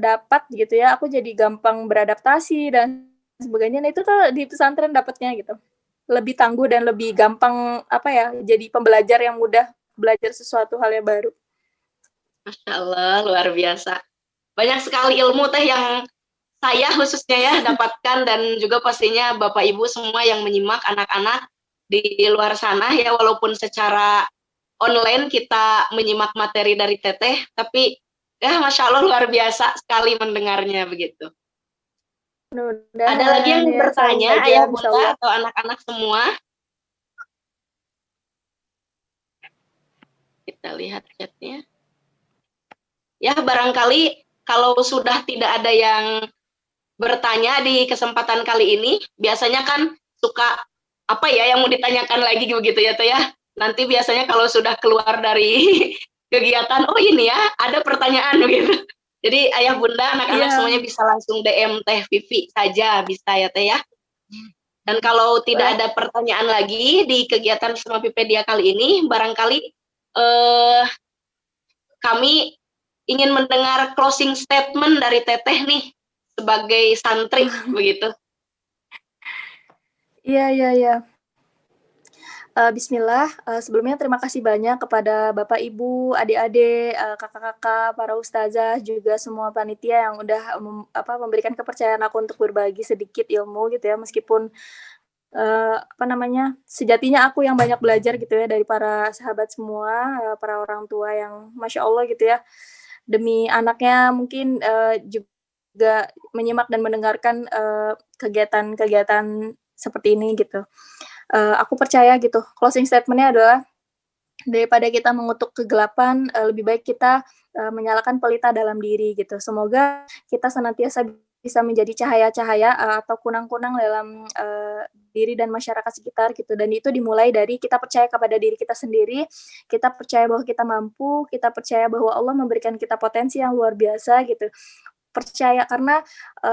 dapat gitu ya. Aku jadi gampang beradaptasi dan sebagainya. Nah, itu tuh di pesantren dapatnya gitu. Lebih tangguh dan lebih gampang jadi pembelajar yang mudah belajar sesuatu hal yang baru. Masya Allah, luar biasa. Banyak sekali ilmu Teh yang saya khususnya ya dapatkan dan juga pastinya Bapak Ibu semua yang menyimak anak-anak di luar sana ya, walaupun secara online kita menyimak materi dari Teteh, tapi ya Masya Allah luar biasa sekali mendengarnya begitu. Ada lagi yang bertanya, ayah bunda atau anak-anak semua? Kita lihat chatnya. Ya, barangkali kalau sudah tidak ada yang bertanya di kesempatan kali ini, biasanya kan suka apa ya yang mau ditanyakan lagi begitu ya Teh ya. Nanti biasanya kalau sudah keluar dari kegiatan, oh ini ya ada pertanyaan begitu. Jadi ayah bunda anak-anak semuanya bisa langsung DM Teh Vivi saja bisa ya Teh ya. Dan kalau tidak ada pertanyaan lagi di kegiatan Semapipedia kali ini, barangkali kami ingin mendengar closing statement dari Teteh nih sebagai santri begitu. Iya. Bismillah, sebelumnya terima kasih banyak kepada Bapak Ibu, adik-adik, kakak-kakak, para ustazah, juga semua panitia yang udah memberikan kepercayaan aku untuk berbagi sedikit ilmu gitu ya, meskipun sejatinya aku yang banyak belajar gitu ya dari para sahabat semua, para orang tua yang Masya Allah gitu ya, demi anaknya mungkin juga menyimak dan mendengarkan kegiatan-kegiatan seperti ini gitu. Aku percaya gitu, closing statement-nya adalah daripada kita mengutuk kegelapan, lebih baik kita menyalakan pelita dalam diri gitu. Semoga kita senantiasa bisa menjadi cahaya-cahaya atau kunang-kunang dalam diri dan masyarakat sekitar gitu. Dan itu dimulai dari kita percaya kepada diri kita sendiri, kita percaya bahwa kita mampu, kita percaya bahwa Allah memberikan kita potensi yang luar biasa gitu. Percaya karena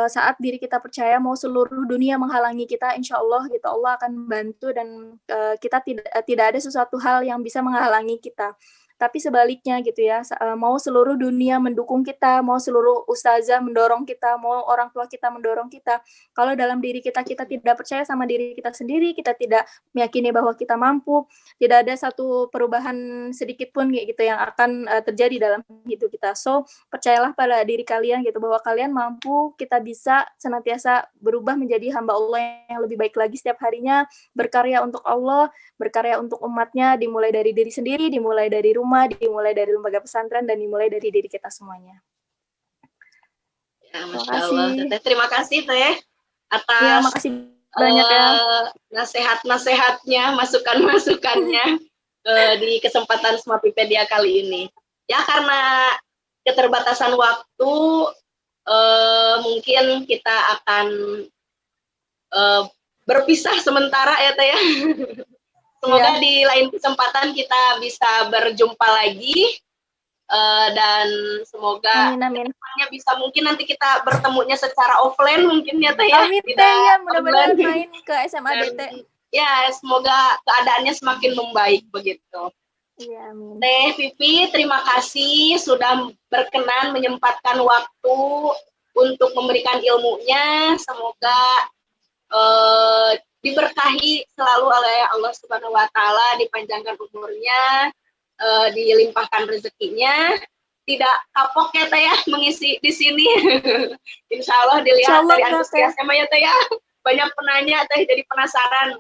saat diri kita percaya mau seluruh dunia menghalangi kita, insya Allah gitu Allah akan bantu dan kita tidak ada sesuatu hal yang bisa menghalangi kita. Tapi sebaliknya gitu ya, mau seluruh dunia mendukung kita, mau seluruh ustazah mendorong kita, mau orang tua kita mendorong kita, kalau dalam diri kita tidak percaya sama diri kita sendiri, kita tidak meyakini bahwa kita mampu, tidak ada satu perubahan sedikit pun gitu yang akan terjadi dalam hidup kita. So, percayalah pada diri kalian gitu bahwa kalian mampu, kita bisa senantiasa berubah menjadi hamba Allah yang lebih baik lagi setiap harinya, berkarya untuk Allah, berkarya untuk umatnya, dimulai dari diri sendiri, dimulai dari rumah, dimulai dari lembaga pesantren, dan dimulai dari diri kita semuanya. Ya, Masya Allah. Terima kasih Teh atas makasih banyak ya. Nasihat-nasihatnya, masukan-masukannya di kesempatan Semapipedia kali ini. Ya, karena keterbatasan waktu, mungkin kita akan berpisah sementara ya Teh ya. Semoga di lain kesempatan kita bisa berjumpa lagi dan semoga kedepannya bisa mungkin nanti kita bertemunya secara offline mungkin ya Teh ya. Amin Teh ya, mudah-mudahan main ke SMA DT. Ya, semoga keadaannya semakin membaik begitu. Iya, amin. Teh Vivi, terima kasih sudah berkenan menyempatkan waktu untuk memberikan ilmunya. Semoga diberkahi selalu oleh Allah Subhanahu wa Ta'ala, dipanjangkan umurnya, dilimpahkan rezekinya, tidak kapok ya Teh ya mengisi di sini. Insya Allah dilihat dari antusiasnya ya Teh ya. Banyak penanya Teh jadi penasaran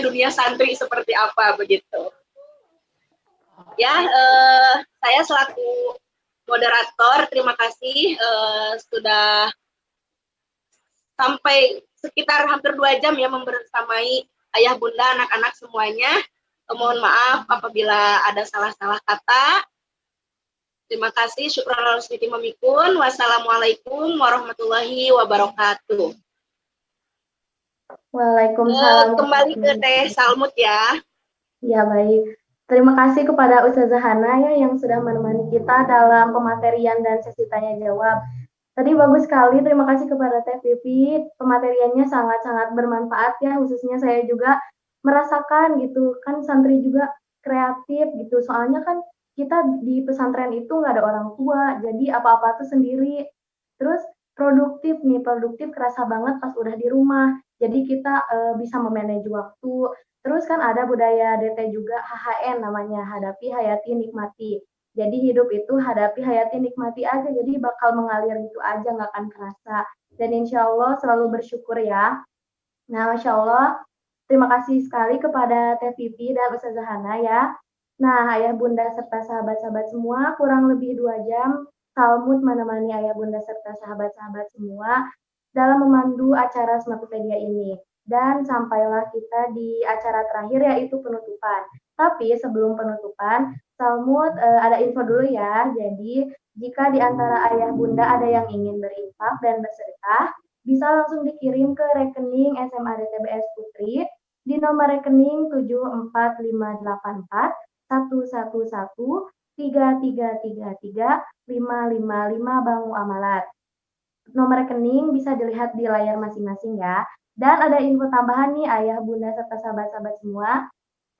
dunia santri seperti apa begitu. Ya, saya selaku moderator, terima kasih sudah sampai sekitar hampir 2 jam ya membersamai ayah bunda anak-anak semuanya. Mohon maaf apabila ada salah-salah kata. Terima kasih. Syukran harus dimikun. Wassalamualaikum warahmatullahi wabarakatuh. Waalaikumsalam. Kembali ke Teh Salmut ya. Ya, baik. Terima kasih kepada Ustazah Hana ya yang sudah menemani kita dalam pematerian dan sesi tanya jawab. Tadi bagus sekali, terima kasih kepada Teh Vivi. Pemateriannya sangat-sangat bermanfaat ya, khususnya saya juga merasakan gitu, kan santri juga kreatif gitu. Soalnya kan kita di pesantren itu nggak ada orang tua, jadi apa-apa tuh sendiri. Terus produktif kerasa banget pas udah di rumah. Jadi kita bisa memanage waktu. Terus kan ada budaya DT juga HHN namanya, hadapi, hayati, nikmati. Jadi hidup itu hadapi, hayati, nikmati aja. Jadi bakal mengalir gitu aja, nggak akan kerasa. Dan insya Allah selalu bersyukur ya. Nah, Masya Allah, terima kasih sekali kepada Teh Vivi dan Ustazah Hana ya. Nah, ayah bunda serta sahabat-sahabat semua, kurang lebih 2 jam, Salmut menemani ayah bunda serta sahabat-sahabat semua dalam memandu acara Smapipedia ini. Dan sampailah kita di acara terakhir yaitu penutupan. Tapi sebelum penutupan, Salmut ada info dulu ya. Jadi jika di antara ayah bunda ada yang ingin berinfak dan bersedekah, bisa langsung dikirim ke rekening SMA DTBS Putri di nomor rekening 74584 111 3333 555 Bangu Amalat. Nomor rekening bisa dilihat di layar masing-masing ya. Dan ada info tambahan nih ayah bunda serta sahabat-sahabat semua.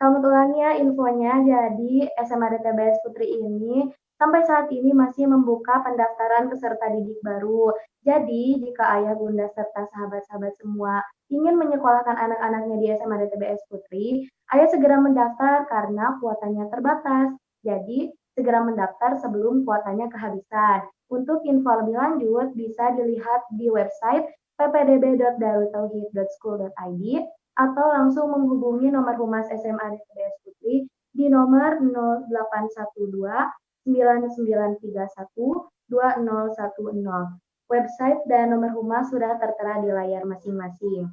Kebetulannya infonya jadi SMA DTBS Putri ini sampai saat ini masih membuka pendaftaran peserta didik baru. Jadi jika ayah bunda serta sahabat-sahabat semua ingin menyekolahkan anak-anaknya di SMA DTBS Putri, ayah segera mendaftar karena kuotanya terbatas. Jadi segera mendaftar sebelum kuotanya kehabisan. Untuk info lebih lanjut bisa dilihat di website ppdb.darutauhid.school.id atau langsung menghubungi nomor Humas SMA DTBS Putri di nomor 0812 9931 2010. Website dan nomor humas sudah tertera di layar masing-masing.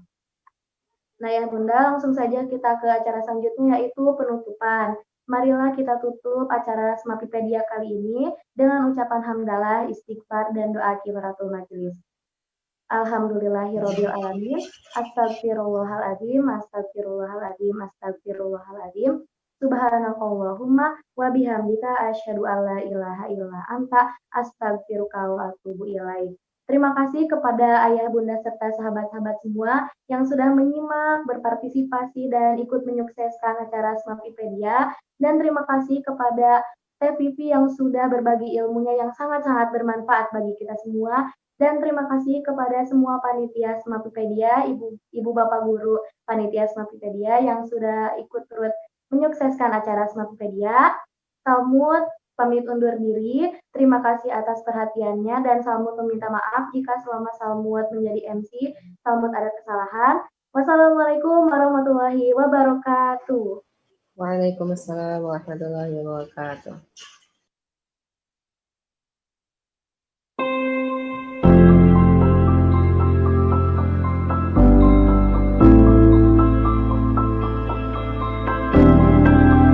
Nah ya bunda, langsung saja kita ke acara selanjutnya yaitu penutupan. Marilah kita tutup acara Smapipedia kali ini dengan ucapan hamdalah, istighfar, dan doa kifaratul majelis. Alhamdulillahirabbil alamin. Astagfirullahaladzim, astagfirullahaladzim, astagfirullahaladzim. Subhanakallahumma wa bihamdika asyhadu an la ilaha illa anta astaghfiruka wa atubu ilaik. Terima kasih kepada ayah bunda serta sahabat-sahabat semua yang sudah menyimak, berpartisipasi dan ikut menyukseskan acara Smapipedia. Dan terima kasih kepada Teh Vivi yang sudah berbagi ilmunya yang sangat-sangat bermanfaat bagi kita semua. Dan terima kasih kepada semua panitia Smapipedia, ibu bapak guru panitia Smapipedia yang sudah ikut turut menyukseskan acara Smapipedia. Salmut pamit undur diri. Terima kasih atas perhatiannya dan Salmut meminta maaf jika selama Salmut menjadi MC, Salmut ada kesalahan. Wassalamualaikum warahmatullahi wabarakatuh. Waalaikumsalam warahmatullahi wabarakatuh.